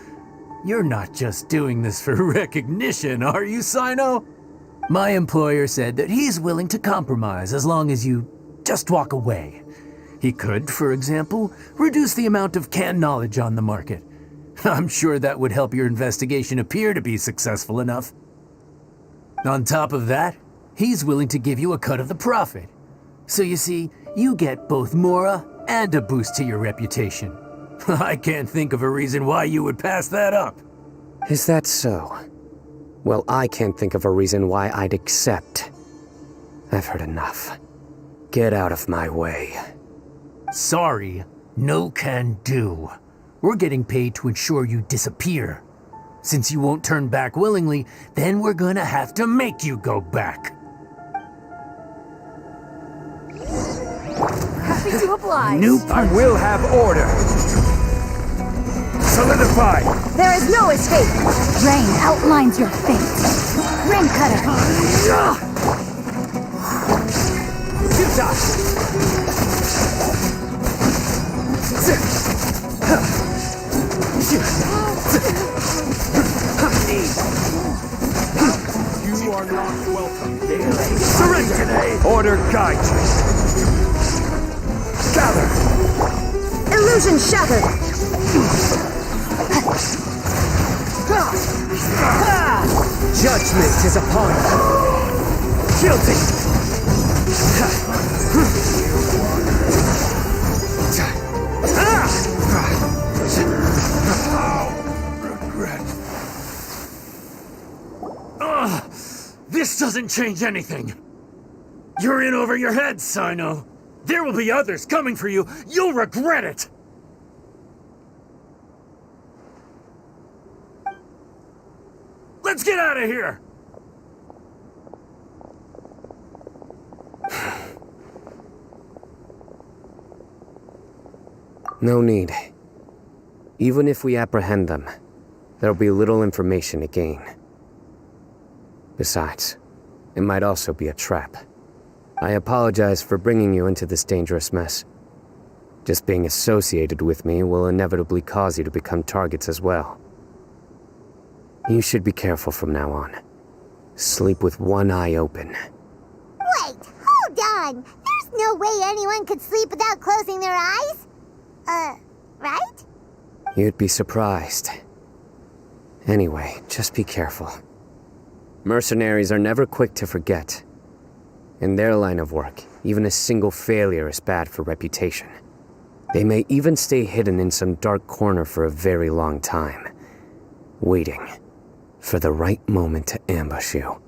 You're not just doing this for recognition, are you, Sino? My employer said that he's willing to compromise as long as you just walk away. He could, for example, reduce the amount of canned knowledge on the market. I'm sure that would help your investigation appear to be successful enough. On top of that, he's willing to give you a cut of the profit. So you see, you get both Mora and a boost to your reputation. I can't think of a reason why you would pass that up. Is that so? Well, I can't think of a reason why I'd accept. I've heard enough. Get out of my way. Sorry, no can do. We're getting paid to ensure you disappear. Since you won't turn back willingly, then we're gonna have to make you go back. Happy to oblige. I will have order. Solidify. There is no escape. Rain outlines your fate. Ring cutter. Order guide you. Gather. Illusion shattered. Judgment is upon you. Guilty. This doesn't change anything. You're in over your head, Sino. There will be others coming for you. You'll regret it. Let's get out of here! No need. Even if we apprehend them, there'll be little information to gain. Besides, it might also be a trap. I apologize for bringing you into this dangerous mess. Just being associated with me will inevitably cause you to become targets as well. You should be careful from now on. Sleep with one eye open. Wait, hold on! There's no way anyone could sleep without closing their eyes? Right? You'd be surprised. Anyway, just be careful. Mercenaries are never quick to forget. In their line of work, even a single failure is bad for reputation. They may even stay hidden in some dark corner for a very long time, waiting for the right moment to ambush you.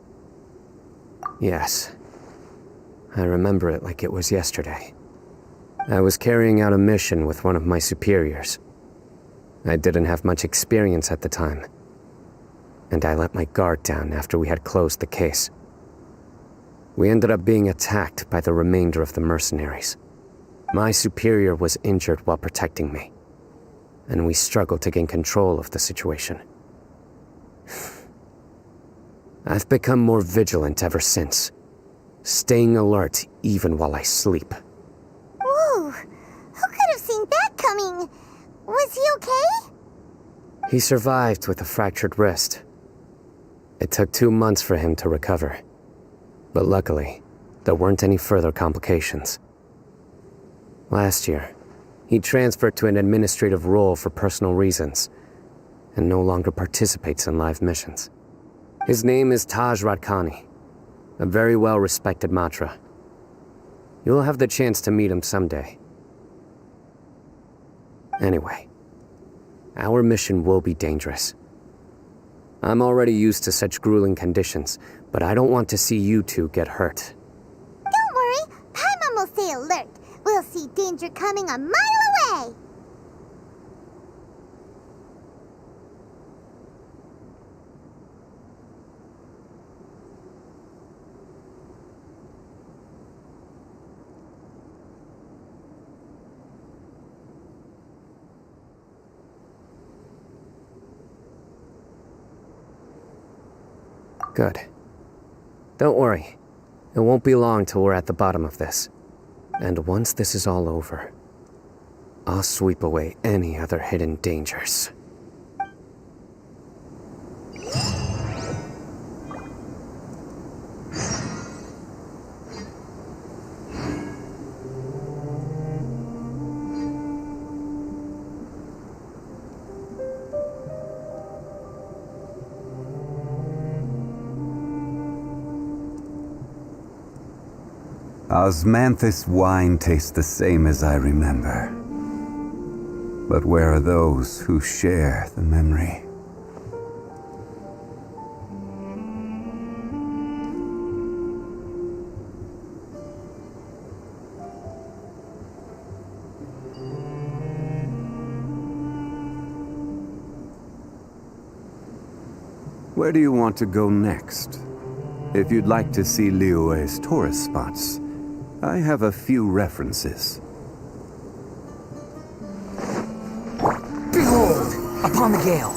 Yes, I remember it like it was yesterday. I was carrying out a mission with one of my superiors. I didn't have much experience at the time, and I let my guard down after we had closed the case. We ended up being attacked by the remainder of the mercenaries. My superior was injured while protecting me, and we struggled to gain control of the situation. I've become more vigilant ever since, staying alert even while I sleep. Whoa! Who could have seen that coming? Was he okay? He survived with a fractured wrist. It took 2 months for him to recover, but luckily, there weren't any further complications. Last year, he transferred to an administrative role for personal reasons, and no longer participates in live missions. His name is Taj Radkani, a very well-respected Matra. You'll have the chance to meet him someday. Anyway, our mission will be dangerous. I'm already used to such grueling conditions, but I don't want to see you two get hurt. Don't worry, Paimon will stay alert. We'll see danger coming a mile away! Good. Don't worry. It won't be long till we're at the bottom of this. And once this is all over, I'll sweep away any other hidden dangers. Osmanthus wine tastes the same as I remember. But where are those who share the memory? Where do you want to go next? If you'd like to see Liyue's tourist spots, I have a few references. Behold, upon the gale.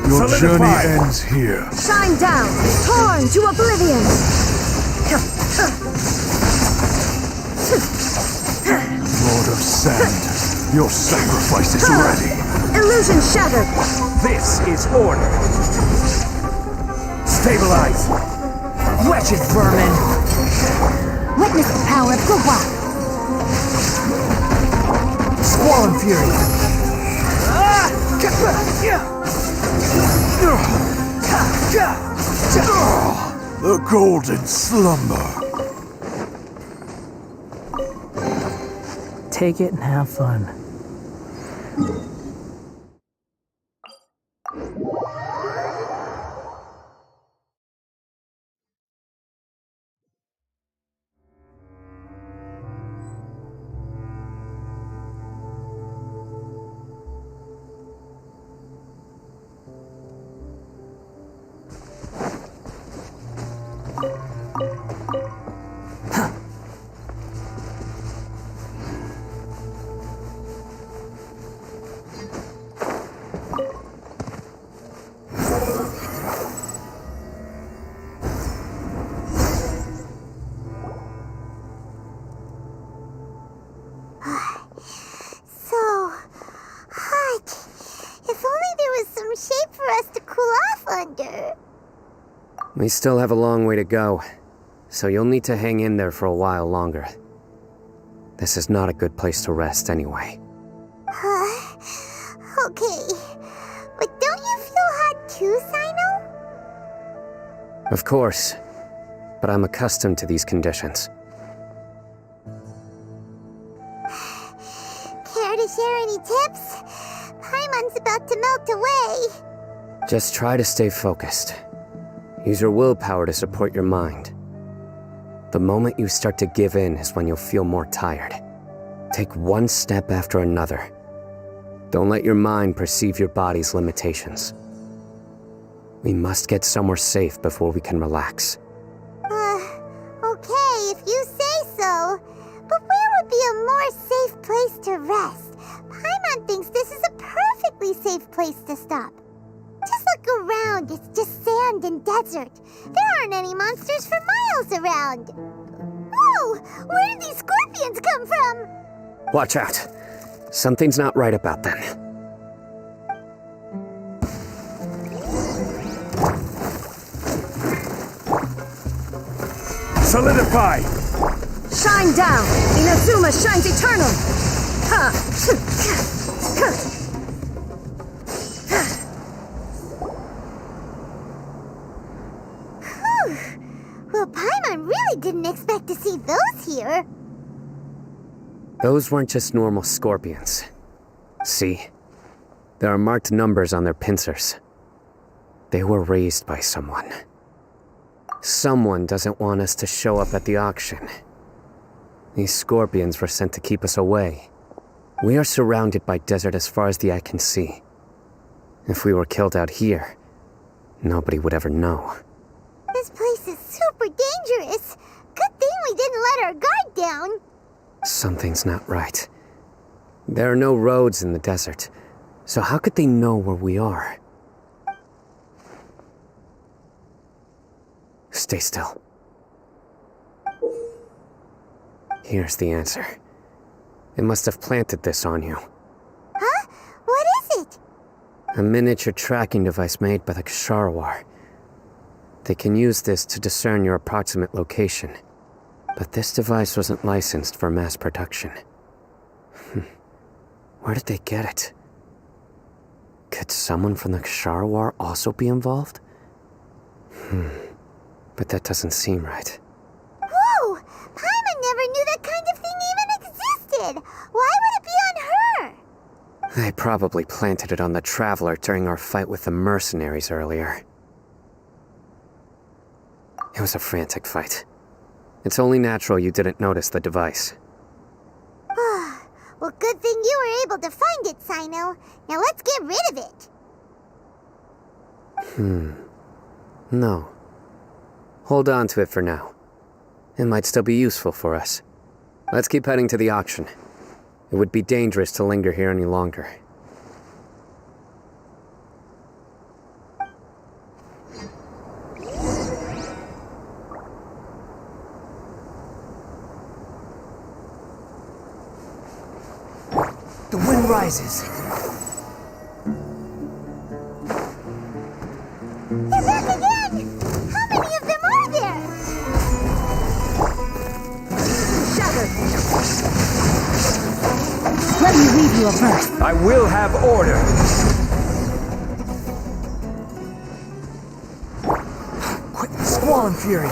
Your journey ends here. Shine down, torn to oblivion. Lord of Sand, your sacrifice is ready. Illusion shattered. This is order. Stabilize. Wretched vermin. Witness the power of KEDUA. Squall and fury. The golden slumber. Take it and have fun. So hot. If only there was some shade for us to cool off under. We still have a long way to go, so you'll need to hang in there for a while longer. This is not a good place to rest anyway. Okay. But don't you feel hot too, Sino? Of course, but I'm accustomed to these conditions. Care to share any tips? Paimon's about to melt away. Just try to stay focused. Use your willpower to support your mind. The moment you start to give in is when you'll feel more tired. Take one step after another. Don't let your mind perceive your body's limitations. We must get somewhere safe before we can relax. Okay, if you say so. But where would be a more safe place to rest? Paimon thinks this is a perfectly safe place to stop. Just look around, it's just sand and desert. There aren't any monsters for miles around. Whoa! Where did these scorpions come from? Watch out. Something's not right about them. Solidify! Shine down! Inazuma shines eternal! Ha! Well, Paimon really didn't expect to see those here. Those weren't just normal scorpions. See? There are marked numbers on their pincers. They were raised by someone. Someone doesn't want us to show up at the auction. These scorpions were sent to keep us away. We are surrounded by desert as far as the eye can see. If we were killed out here, nobody would ever know. This place is super dangerous. Good thing we didn't let our guard down. Something's not right. There are no roads in the desert, so how could they know where we are? Stay still. Here's the answer. It must have planted this on you. Huh? What is it? A miniature tracking device made by the Ksharawar. They can use this to discern your approximate location. But this device wasn't licensed for mass production. Where did they get it? Could someone from the Ksharawar also be involved? But that doesn't seem right. Whoa! Paimon never knew that kind of thing even existed! Why would it be on her? They probably planted it on the Traveler during our fight with the mercenaries earlier. It was a frantic fight. It's only natural you didn't notice the device. Well, good thing you were able to find it, Sino. Now let's get rid of it. No. Hold on to it for now. It might still be useful for us. Let's keep heading to the auction. It would be dangerous to linger here any longer. The wind rises. you a verse. I will have order. Quick, Squall and Fury.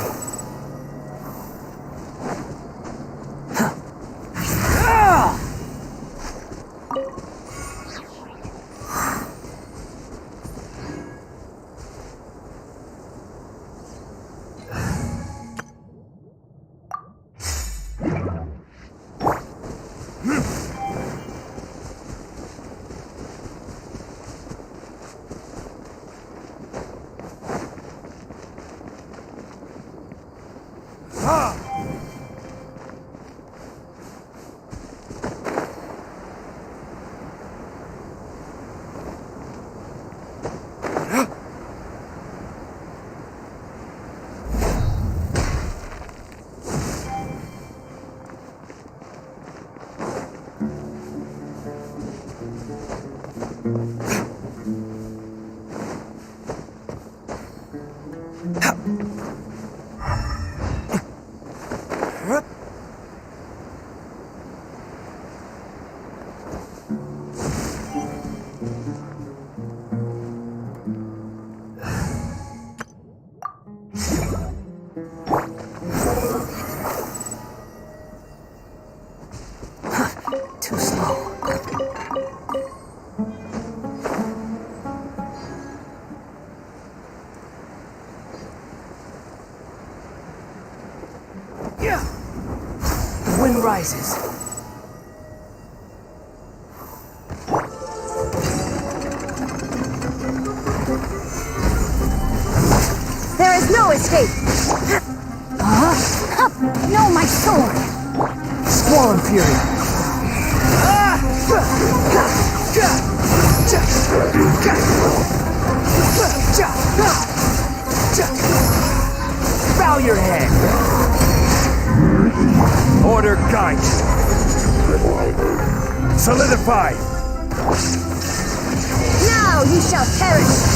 Too slow. Yeah. The wind rises. There is no escape! No, my sword! Squall and Fury. Bow your head. Order guide. Solidify. Now you shall perish!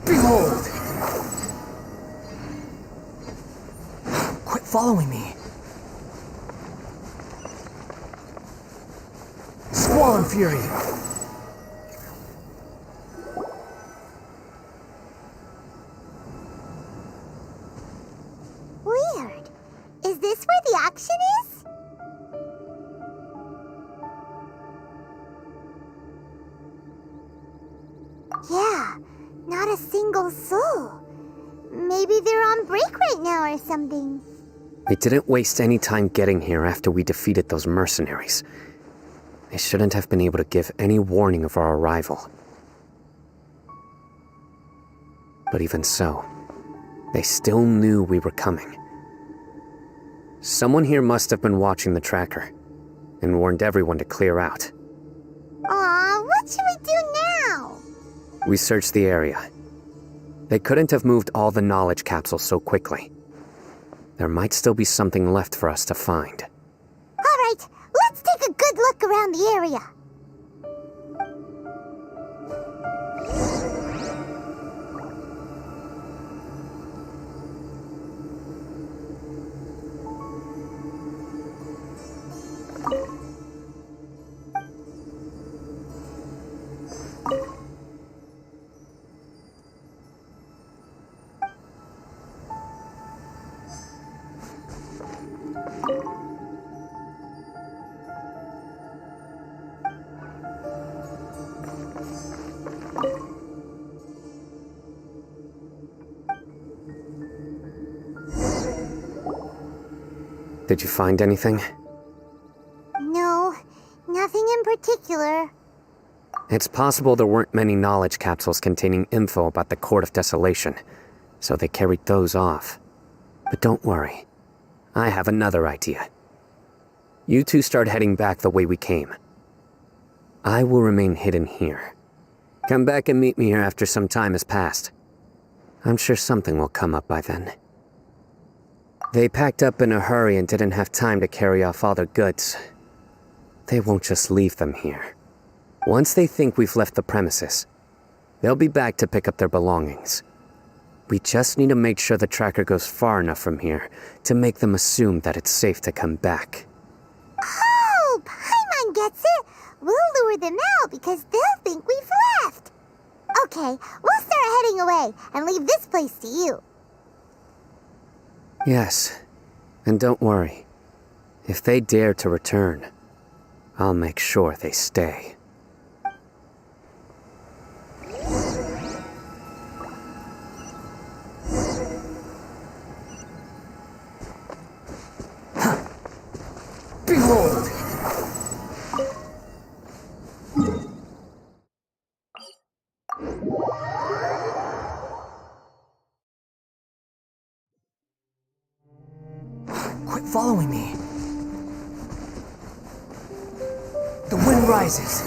Behold! Quit following me. Squall and Fury. Weird. Is this where the action is? Yeah, not a single soul. Maybe they're on break right now or something. We didn't waste any time getting here after we defeated those mercenaries. They shouldn't have been able to give any warning of our arrival. But even so, they still knew we were coming. Someone here must have been watching the tracker and warned everyone to clear out. Aw, what should we do now? We searched the area. They couldn't have moved all the knowledge capsules so quickly. There might still be something left for us to find. All right, let's take a good look around the area. Did you find anything? No, nothing in particular. It's possible there weren't many knowledge capsules containing info about the Court of Desolation, so they carried those off. But don't worry. I have another idea. You two start heading back the way we came. I will remain hidden here. Come back and meet me here after some time has passed. I'm sure something will come up by then. They packed up in a hurry and didn't have time to carry off all their goods. They won't just leave them here. Once they think we've left the premises, they'll be back to pick up their belongings. We just need to make sure the tracker goes far enough from here to make them assume that it's safe to come back. Oh, Paimon gets it. We'll lure them out because they'll think we've left. Okay, we'll start heading away and leave this place to you. Yes, and don't worry. If they dare to return, I'll make sure they stay. Behold! Quit following me. The wind rises.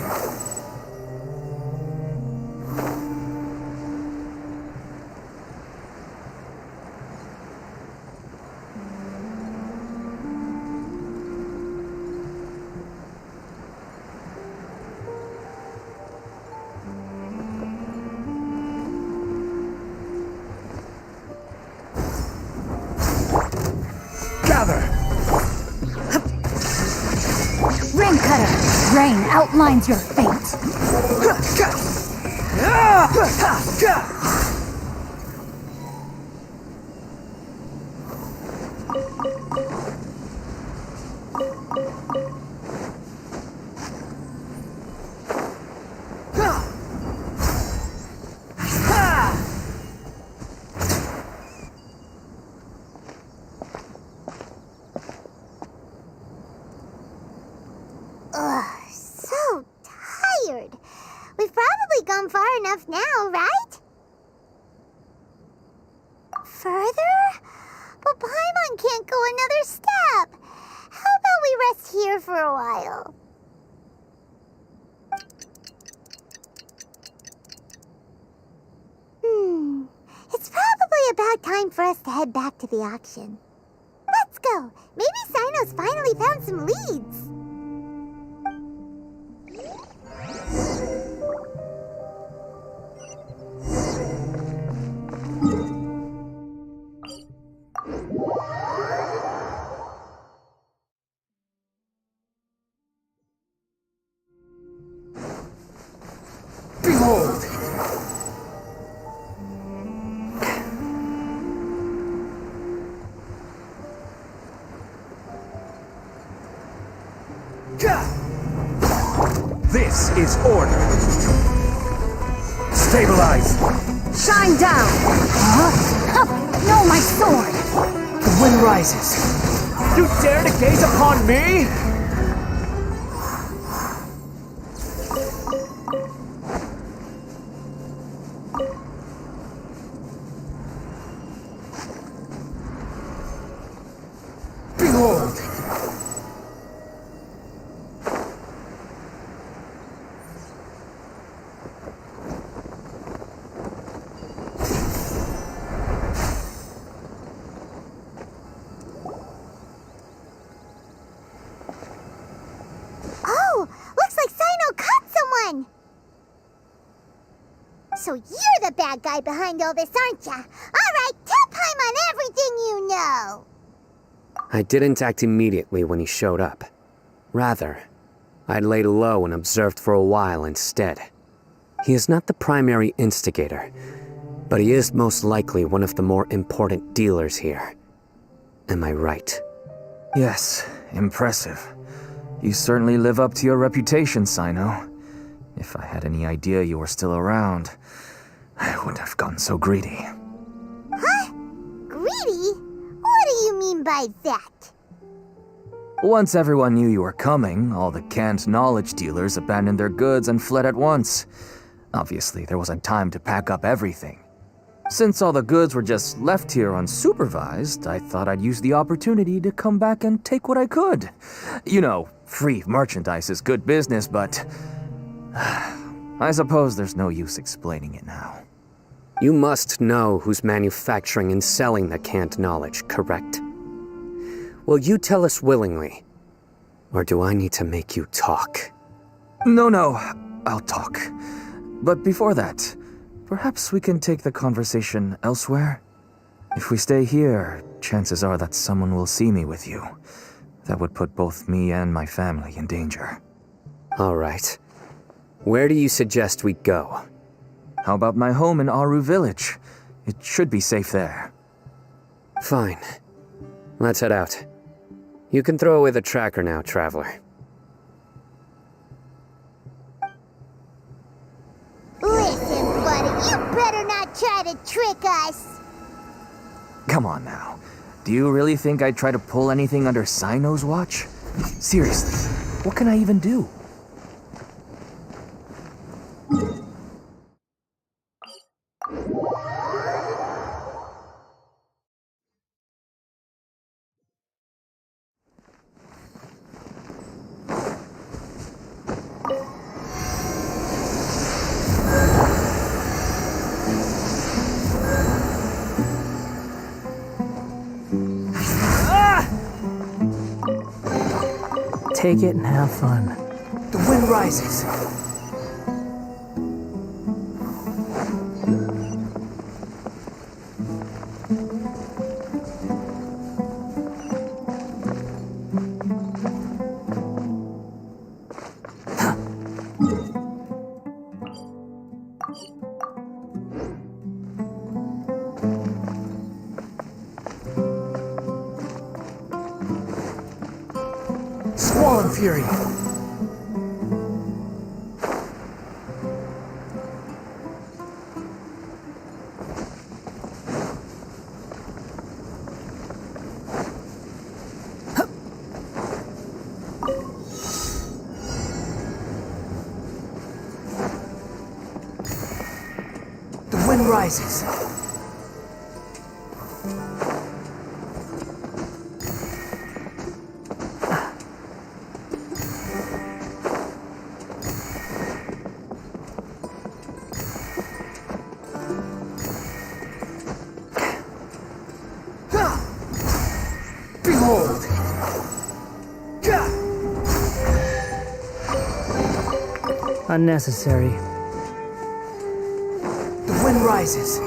Rain cutter! Rain outlines your fate. Ugh, so tired. We've probably gone far enough now, right? Further? But Paimon can't go another step. How about we rest here for a while? It's probably about time for us to head back to the auction. Let's go. Maybe Sino's finally found some leads. Behold! This is order. Stabilize. Shine down! Huh? No, my sword! The wind rises. You dare to gaze upon me? Behold! Oh, looks like Sino caught someone! So you're the bad guy behind all this, aren't ya? Alright, tell Paimon everything you know! I didn't act immediately when he showed up. Rather, I laid low and observed for a while instead. He is not the primary instigator, but he is most likely one of the more important dealers here. Am I right? Yes, impressive. You certainly live up to your reputation, Sino. If I had any idea you were still around, I wouldn't have gotten so greedy. Huh? Greedy? What do you mean by that? Once everyone knew you were coming, all the canned knowledge dealers abandoned their goods and fled at once. Obviously, there wasn't time to pack up everything. Since all the goods were just left here unsupervised, I thought I'd use the opportunity to come back and take what I could. You know, free merchandise is good business, but I suppose there's no use explaining it now. You must know who's manufacturing and selling the canned knowledge, correct? Will you tell us willingly? Or do I need to make you talk? No, I'll talk. But before that, perhaps we can take the conversation elsewhere? If we stay here, chances are that someone will see me with you. That would put both me and my family in danger. All right. Where do you suggest we go? How about my home in Aru Village? It should be safe there. Fine. Let's head out. You can throw away the tracker now, traveler. Listen, buddy, you better not try to trick us. Come on now. Do you really think I'd try to pull anything under Sino's watch? Seriously, what can I even do? Take it and have fun. The wind rises. Squall and fury. The wind rises. Behold! Unnecessary. The wind rises.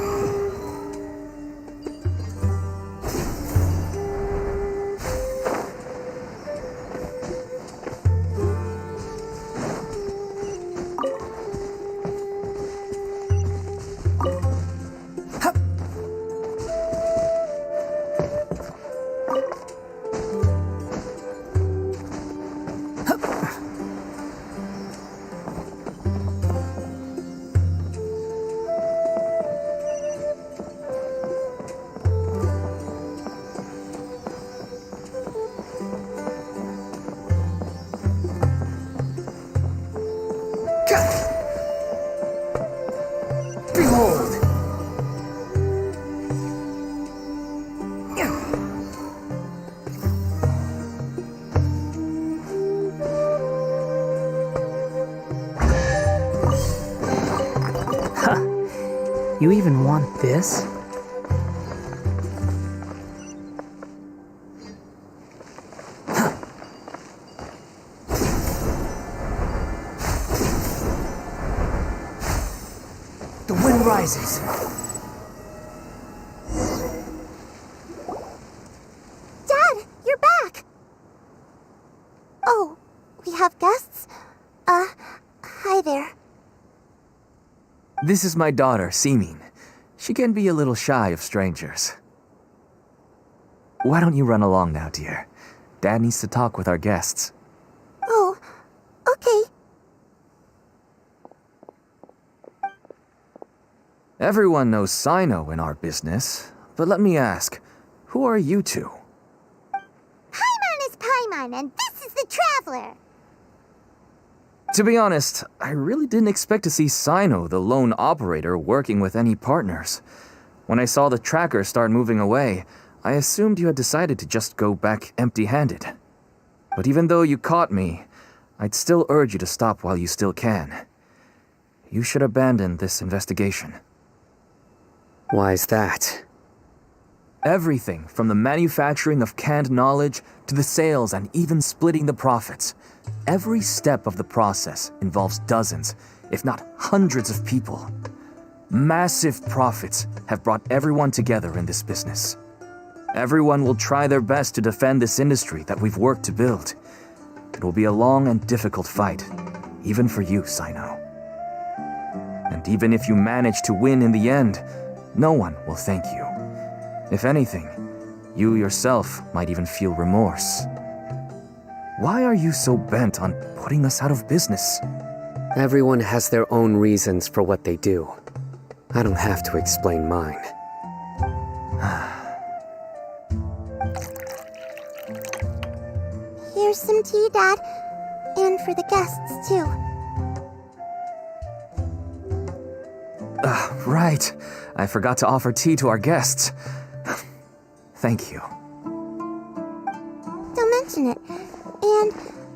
Behold! You even want this? The wind rises. Dad, you're back. Oh, we have guests? Hi there. This is my daughter, Seeming. She can be a little shy of strangers. Why don't you run along now, dear? Dad needs to talk with our guests. Oh, okay. Everyone knows Sino in our business, but let me ask, who are you two? Paimon is Paimon, and this is the Traveler. To be honest, I really didn't expect to see Sino, the lone operator, working with any partners. When I saw the tracker start moving away, I assumed you had decided to just go back empty-handed. But even though you caught me, I'd still urge you to stop while you still can. You should abandon this investigation. Why is that? Everything from the manufacturing of canned knowledge to the sales and even splitting the profits. Every step of the process involves dozens, if not hundreds of people. Massive profits have brought everyone together in this business. Everyone will try their best to defend this industry that we've worked to build. It will be a long and difficult fight, even for you, Sino. And even if you manage to win in the end, no one will thank you. If anything, you yourself might even feel remorse. Why are you so bent on putting us out of business? Everyone has their own reasons for what they do. I don't have to explain mine. Here's some tea, Dad. And for the guests, too. Right. I forgot to offer tea to our guests. Thank you. Don't mention it. And,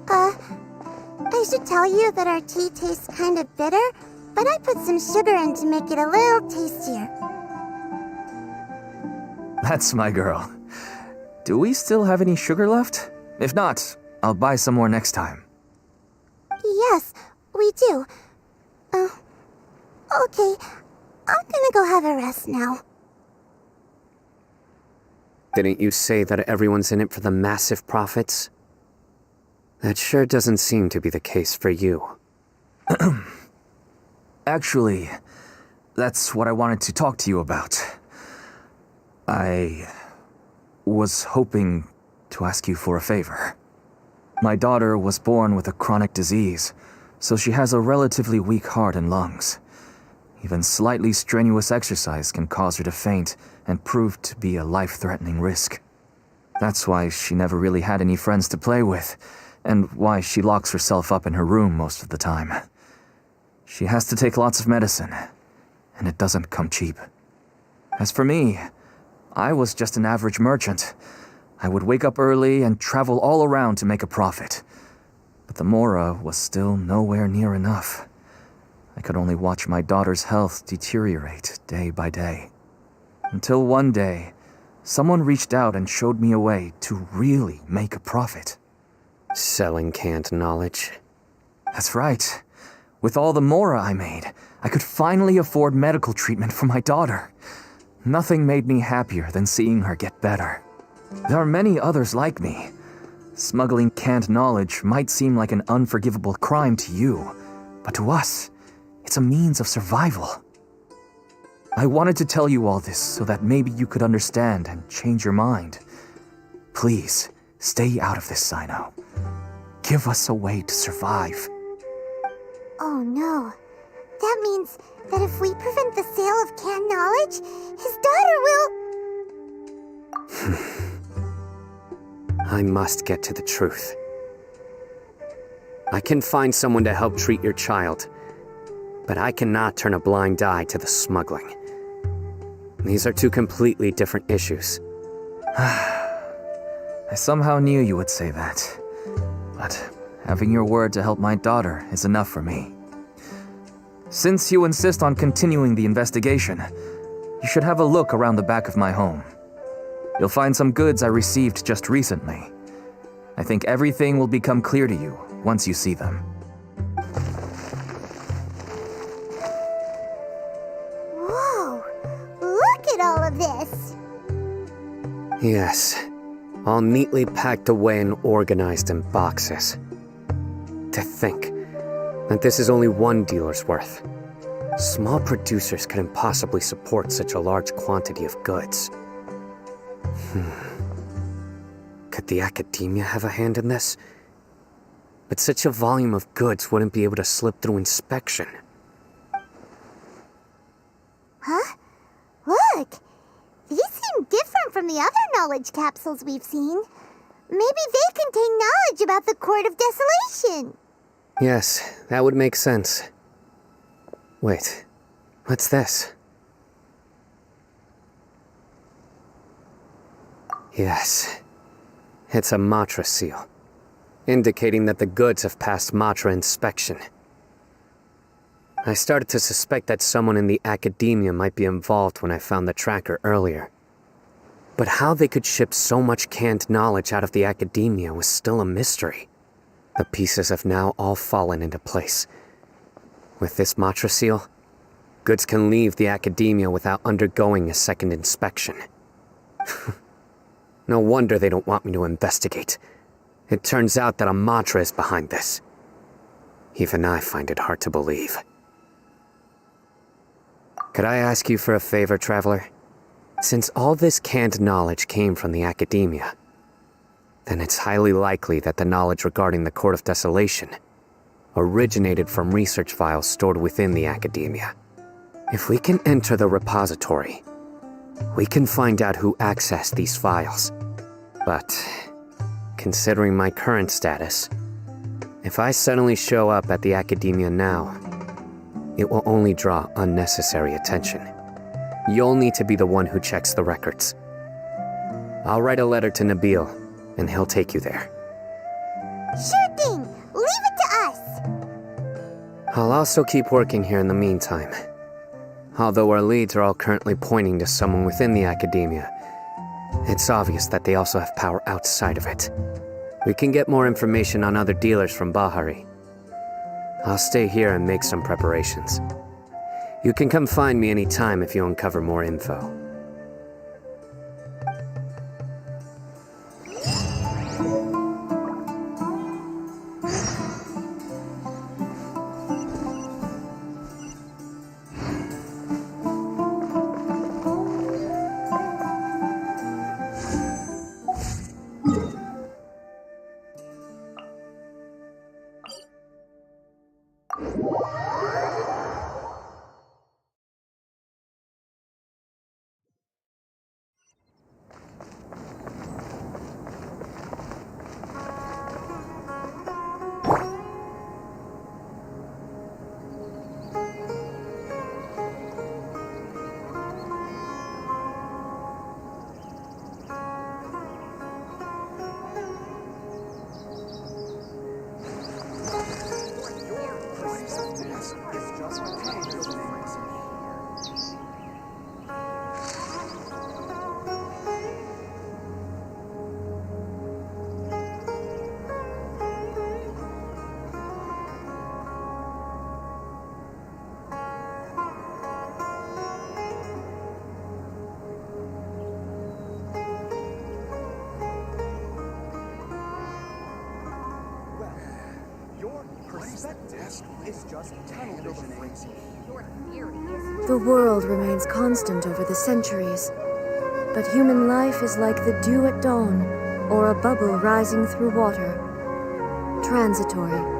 I should tell you that our tea tastes kind of bitter, but I put some sugar in to make it a little tastier. That's my girl. Do we still have any sugar left? If not, I'll buy some more next time. Yes, we do. Okay. I'm gonna go have a rest now. Didn't you say that everyone's in it for the massive profits? That sure doesn't seem to be the case for you. Actually, that's what I wanted to talk to you about. I was hoping to ask you for a favor. My daughter was born with a chronic disease, so she has a relatively weak heart and lungs. Even slightly strenuous exercise can cause her to faint and prove to be a life-threatening risk. That's why she never really had any friends to play with, and why she locks herself up in her room most of the time. She has to take lots of medicine, and it doesn't come cheap. As for me, I was just an average merchant. I would wake up early and travel all around to make a profit. But the Mora was still nowhere near enough. I could only watch my daughter's health deteriorate day by day. Until one day, someone reached out and showed me a way to really make a profit. Selling canned knowledge? That's right. With all the Mora I made, I could finally afford medical treatment for my daughter. Nothing made me happier than seeing her get better. There are many others like me. Smuggling canned knowledge might seem like an unforgivable crime to you, but to us, it's a means of survival. I wanted to tell you all this so that maybe you could understand and change your mind. Please, stay out of this, Sino. Give us a way to survive. Oh no. That means that if we prevent the sale of canned knowledge, his daughter will... I must get to the truth. I can find someone to help treat your child, but I cannot turn a blind eye to the smuggling. These are two completely different issues. I somehow knew you would say that. But having your word to help my daughter is enough for me. Since you insist on continuing the investigation, you should have a look around the back of my home. You'll find some goods I received just recently. I think everything will become clear to you once you see them. Whoa! Look at all of this! Yes, all neatly packed away and organized in boxes. To think that this is only one dealer's worth. Small producers couldn't possibly support such a large quantity of goods. Could the academia have a hand in this? But such a volume of goods wouldn't be able to slip through inspection. Huh? Look! These seem different from the other knowledge capsules we've seen. Maybe they contain knowledge about the Court of Desolation. Yes, that would make sense. Wait, what's this? Yes, it's a Matra seal, indicating that the goods have passed Matra inspection. I started to suspect that someone in the academia might be involved when I found the tracker earlier. But how they could ship so much canned knowledge out of the academia was still a mystery. The pieces have now all fallen into place. With this Matra seal, goods can leave the academia without undergoing a second inspection. No wonder they don't want me to investigate. It turns out that a Matra is behind this. Even I find it hard to believe. Could I ask you for a favor, Traveler? Since all this canned knowledge came from the academia, then it's highly likely that the knowledge regarding the Court of Desolation originated from research files stored within the academia. If we can enter the repository, we can find out who accessed these files. But, considering my current status, if I suddenly show up at the academia now, it will only draw unnecessary attention. You'll need to be the one who checks the records. I'll write a letter to Nabil, and he'll take you there. Sure thing! Leave it to us! I'll also keep working here in the meantime. Although our leads are all currently pointing to someone within the academia, it's obvious that they also have power outside of it. We can get more information on other dealers from Bahari. I'll stay here and make some preparations. You can come find me anytime if you uncover more info. The world remains constant over the centuries, but human life is like the dew at dawn, or a bubble rising through water. Transitory.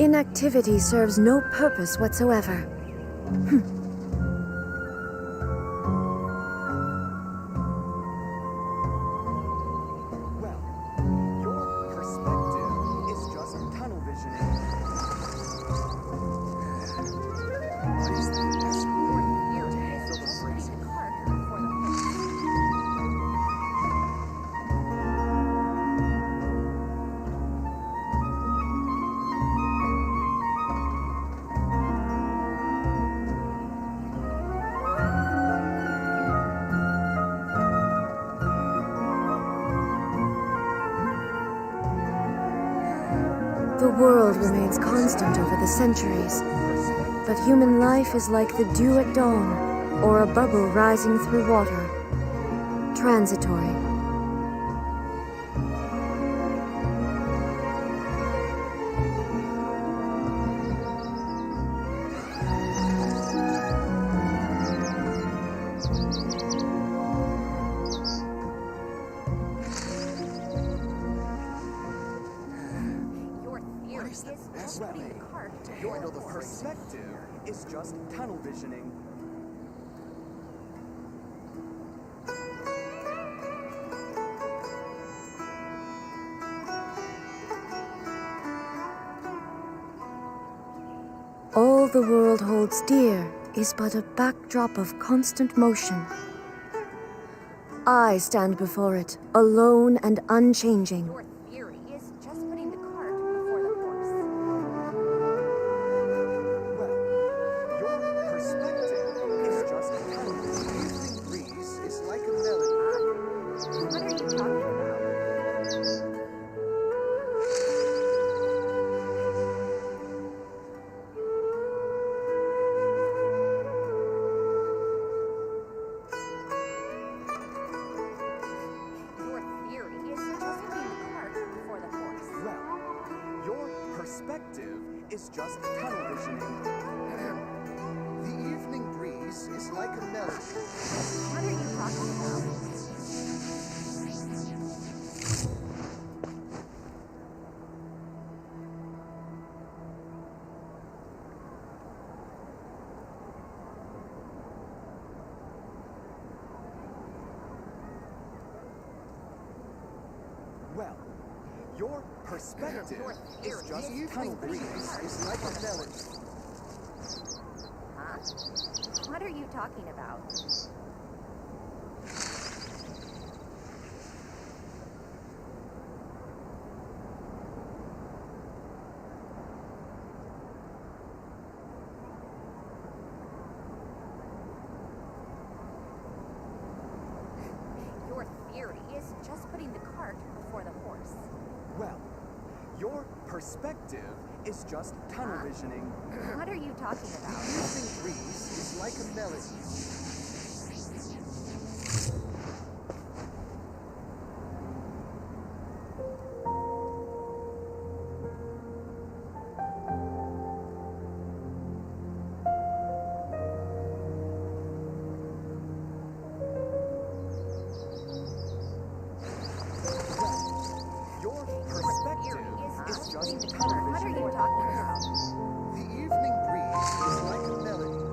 Inactivity serves no purpose whatsoever. world remains constant over the centuries, but human life is like the dew at dawn, or a bubble rising through water. Transitory. Your perspective is just tunnel visioning. All the world holds dear is but a backdrop of constant motion. I stand before it, alone and unchanging. Your theory is just putting the cart before the horse. Your perspective is just tunnel visioning. The evening breeze is like a melody. What are you talking about? Perspective is just tunnel visioning. The evening breeze is like a melody. What are you talking about? Well, your perspective is just tunnel breeze is like a melody. Huh? What are you talking about? Your theory is just putting the cart before the horse. Well, your perspective is just tunnel visioning. What are you talking about? The evening breeze is like a melody. What are you talking about? The evening breeze is like a melody.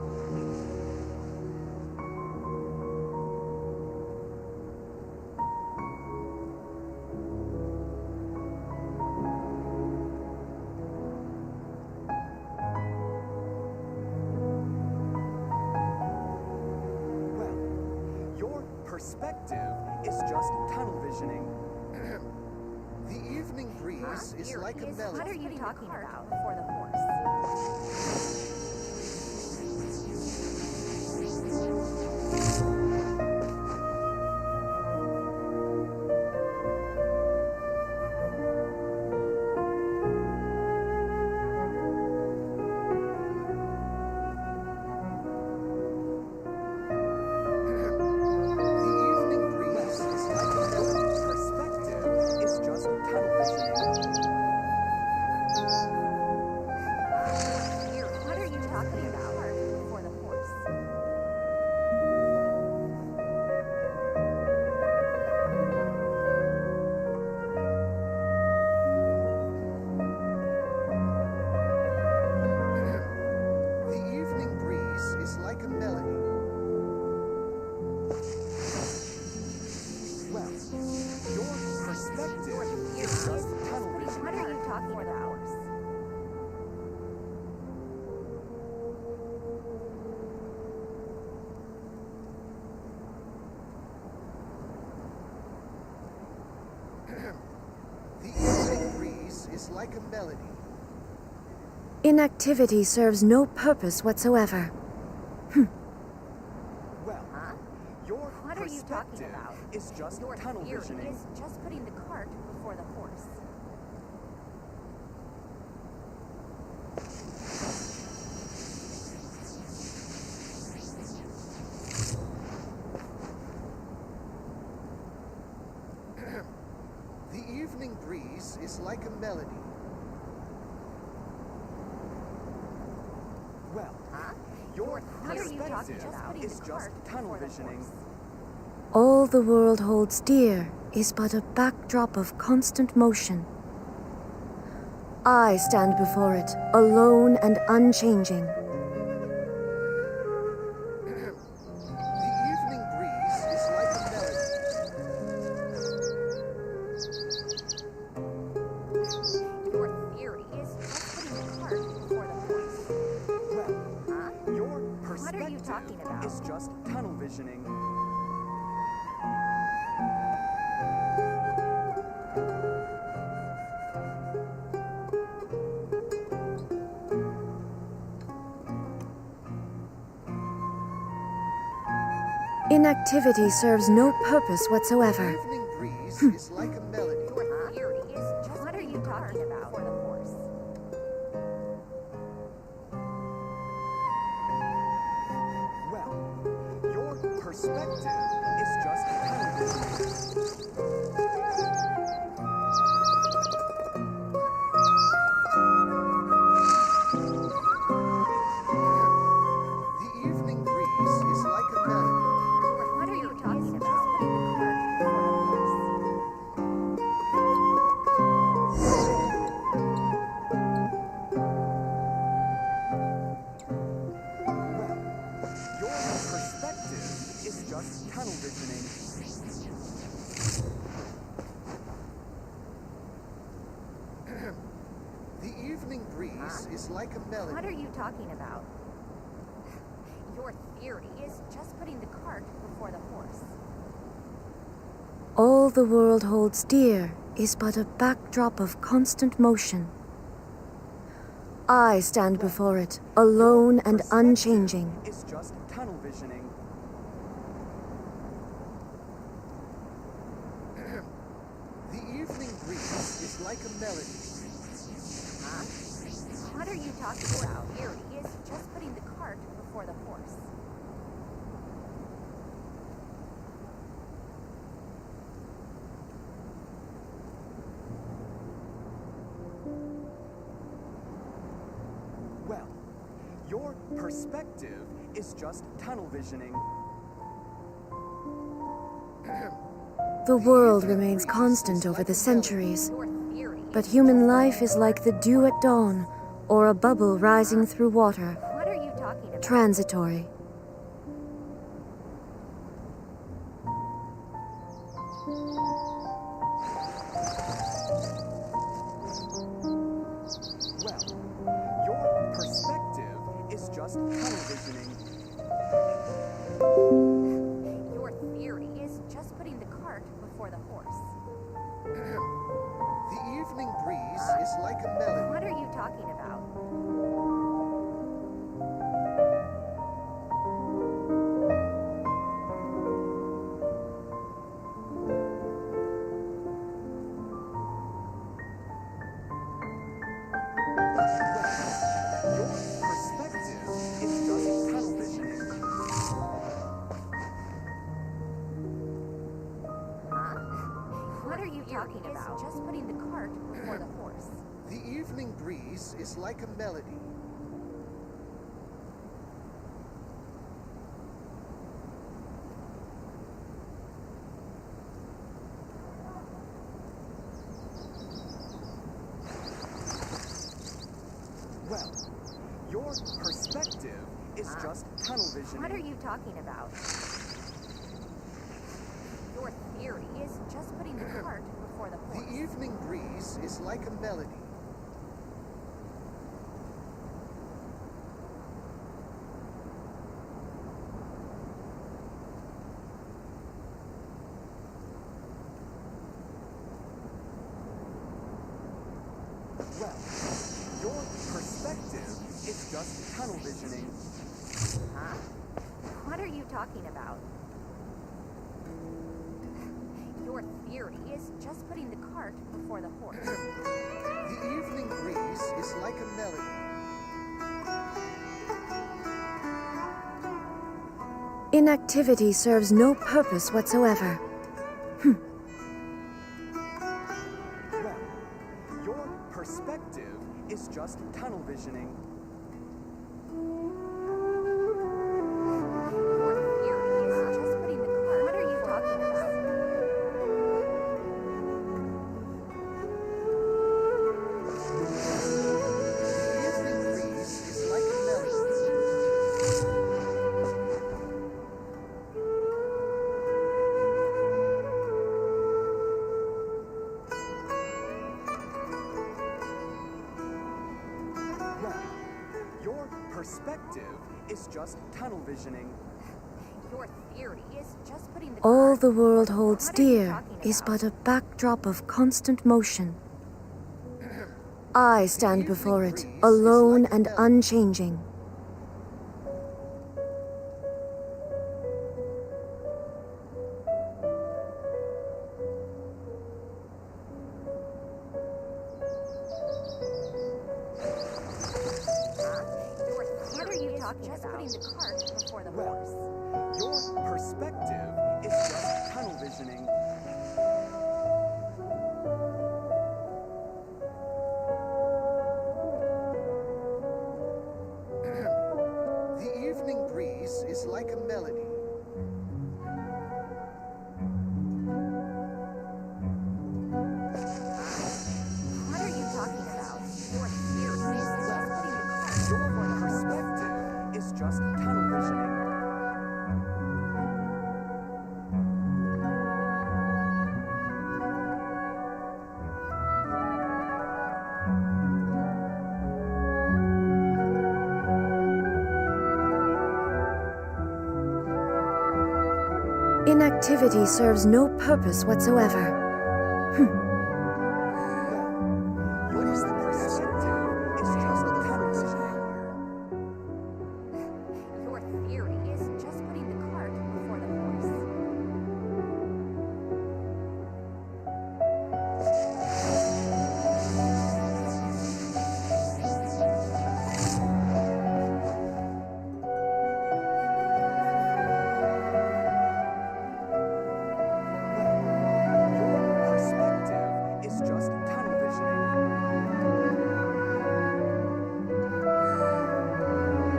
Well, your perspective is just tunnel visioning. The evening breeze is like a melody. What are you talking about before the horse? The evening breeze is like a melody. Inactivity serves no purpose whatsoever. Well, your What are you talking about? is just Your tunnel theory visioning. is just putting the cart before the horse. is like a melody. Well, your perspective is just tunnel visioning. All the world holds dear is but a backdrop of constant motion. I stand before it, alone and unchanging. Is just tunnel visioning. Inactivity serves no purpose whatsoever. Evening breeze is like a melody. Your theory is just what are you talking about for the horse? Well, your perspective is just tunnel visioning. The evening breeze is like a melody. What are you talking about? Putting the cart before the horse. Your perspective is just tunnel visioning. The evening breeze is like a melody. What are you talking about? Your theory is just putting the cart before the horse. All the world holds dear is but a backdrop of constant motion. I stand before it, alone and unchanging. It's just tunnel visioning. The evening breeze is like a melody. What are you talking about? Theory is just putting the cart before the horse. Well, your perspective is just tunnel visioning. The world remains constant over the centuries, but human life is like the dew at dawn, or a bubble rising through water. What are you talking about? Transitory. Well, your perspective is just tunnel visioning. Your theory is just putting the cart before the horse. The evening breeze is like a melody. What are you talking about? Your perspective is just tunnel visioning. What are you talking about? Just putting the cart before the horse. The evening breeze is like a melody. Well, your perspective is just tunnel visioning. What are you talking about? Your theory is just putting the cart before the horse. The evening breeze is like a melody. Well, your perspective is just tunnel visioning. What are you talking about? Your theory is just putting the cart before the horse. The evening breeze is like a melody. Inactivity serves no purpose whatsoever. Well, visioning. What are you talking about? Your perspective is just tunnel visioning. Your theory is just putting the All the world holds dear is but a backdrop of constant motion. I stand before it, alone and unchanging. What are you talking about? Just putting the cart before the horse. Your perspective is just tunnel visioning. The evening breeze is like a melody. What are you talking about? Your theory is just putting the cart Your before the horse. perspective is just tunnel visioning. Inactivity serves no purpose whatsoever. What is the perspective? It's just tunnel visioning. Your theory is just putting the cart before the horse. Your perspective is just tunnel visioning.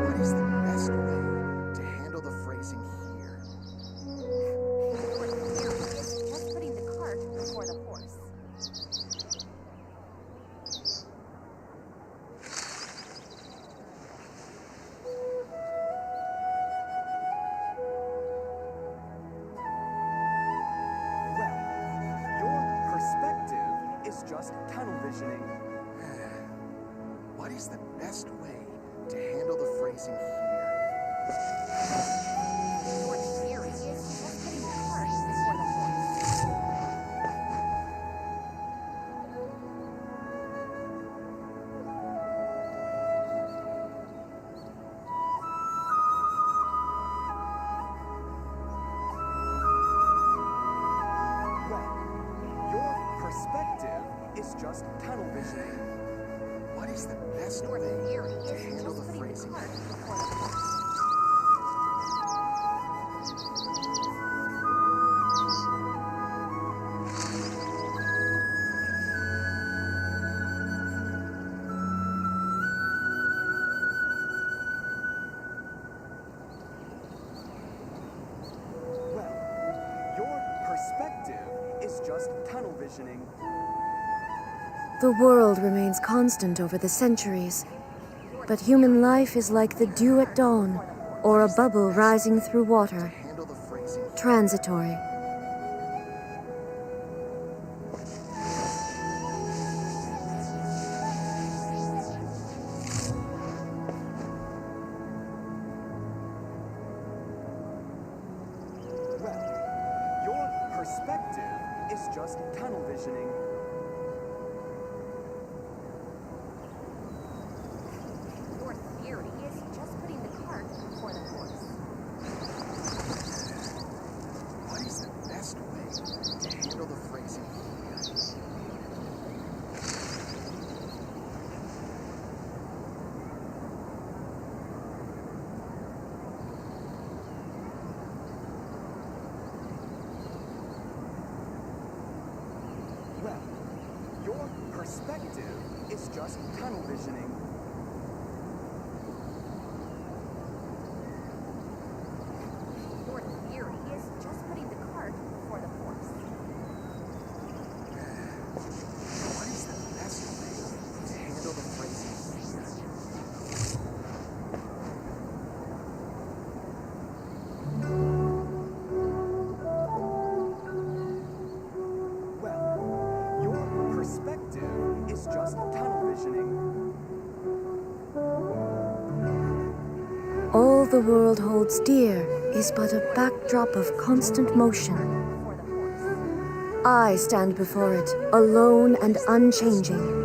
What is the best way to handle the phrasing here? Your theory is just putting the cart before the horse. Your perspective is just tunnel visioning. What is the best way to handle the phrasing here? Your theory is just putting the cart before the horse. Your perspective is just tunnel visioning. What is the best Your way theory to is handle just the putting the phrasing cart here? before the horse. Your perspective is just tunnel visioning. The world remains constant over the centuries, but human life is like the dew at dawn, or a bubble rising through water, Handle the phrasing. transitory. Your perspective is just tunnel visioning. Your theory is just putting the cart before the horse. What is the best way to handle the phrasing here? Your perspective is just tunnel visioning. All the world holds dear is but a backdrop of constant motion. I stand before it, alone and unchanging.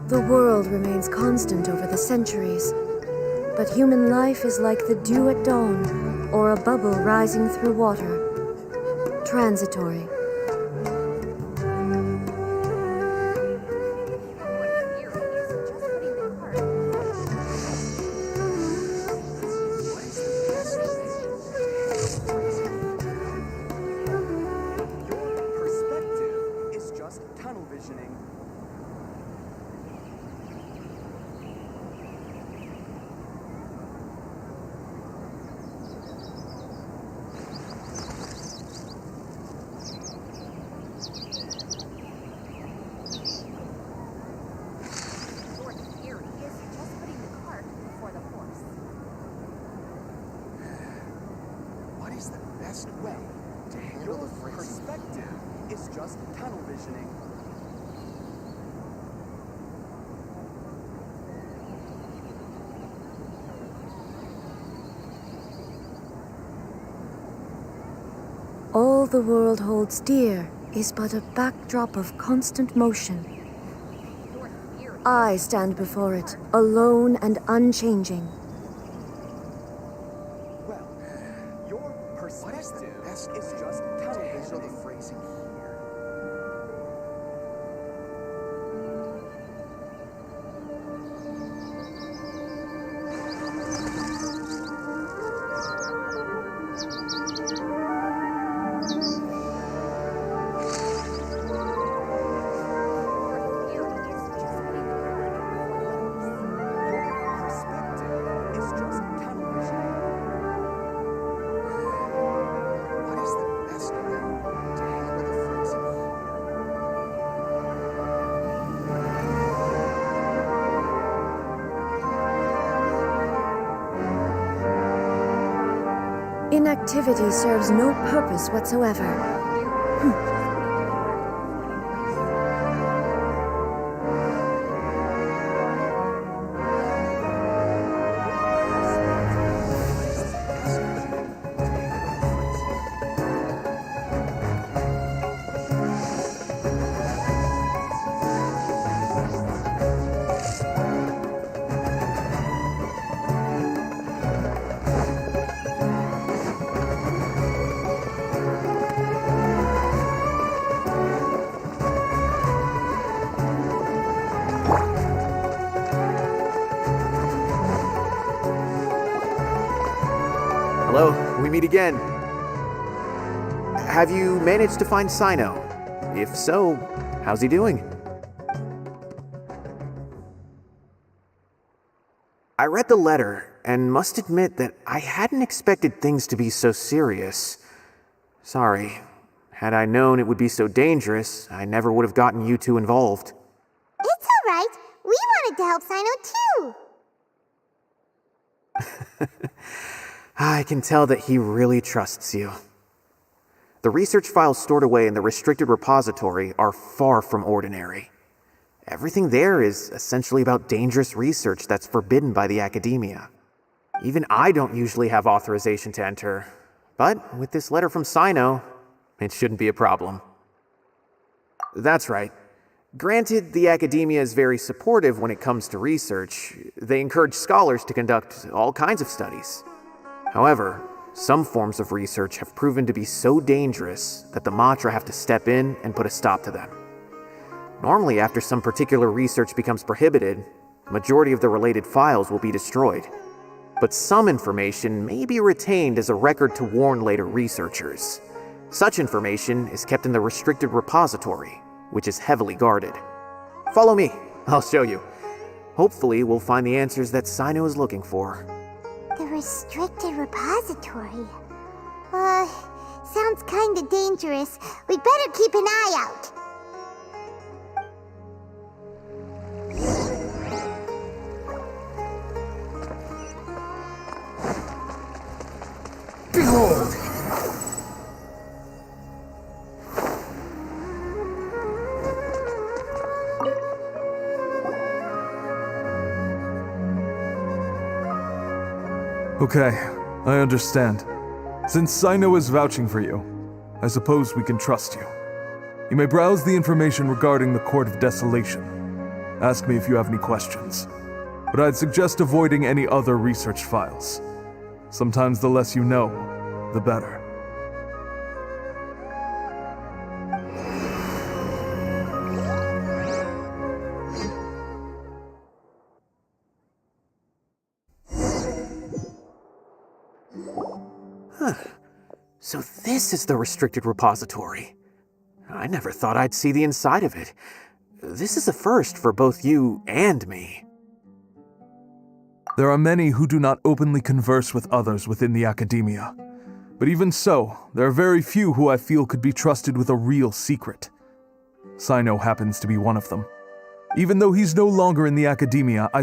The world remains constant over the centuries, but human life is like the dew at dawn, or a bubble rising through water. Transitory. All the world holds dear is but a backdrop of constant motion. I stand before it, alone and unchanging. Well, your perspective is just television phrasing here. Inactivity serves no purpose whatsoever. Hello, we meet again. Have you managed to find Sino? If so, how's he doing? I read the letter and must admit that I hadn't expected things to be so serious. Sorry. Had I known it would be so dangerous, I never would have gotten you two involved. It's alright. We wanted to help Sino too. I can tell that he really trusts you. The research files stored away in the restricted repository are far from ordinary. Everything there is essentially about dangerous research that's forbidden by the academia. Even I don't usually have authorization to enter, but with this letter from Sino, it shouldn't be a problem. That's right. Granted, the academia is very supportive when it comes to research. They encourage scholars to conduct all kinds of studies. However, some forms of research have proven to be so dangerous that the Matra have to step in and put a stop to them. Normally, after some particular research becomes prohibited, the majority of the related files will be destroyed. But some information may be retained as a record to warn later researchers. Such information is kept in the restricted repository, which is heavily guarded. Follow me, I'll show you. Hopefully, we'll find the answers that Sino is looking for. The restricted repository? Sounds kinda dangerous. We'd better keep an eye out. Behold! Okay, I understand. Since Sino is vouching for you, I suppose we can trust you. You may browse the information regarding the Court of Desolation. Ask me if you have any questions. But I'd suggest avoiding any other research files. Sometimes the less you know, the better. So this is the restricted repository. I never thought I'd see the inside of it. This is a first for both you and me. There are many who do not openly converse with others within the academia. But even so, there are very few who I feel could be trusted with a real secret. Sino happens to be one of them. Even though he's no longer in the academia, I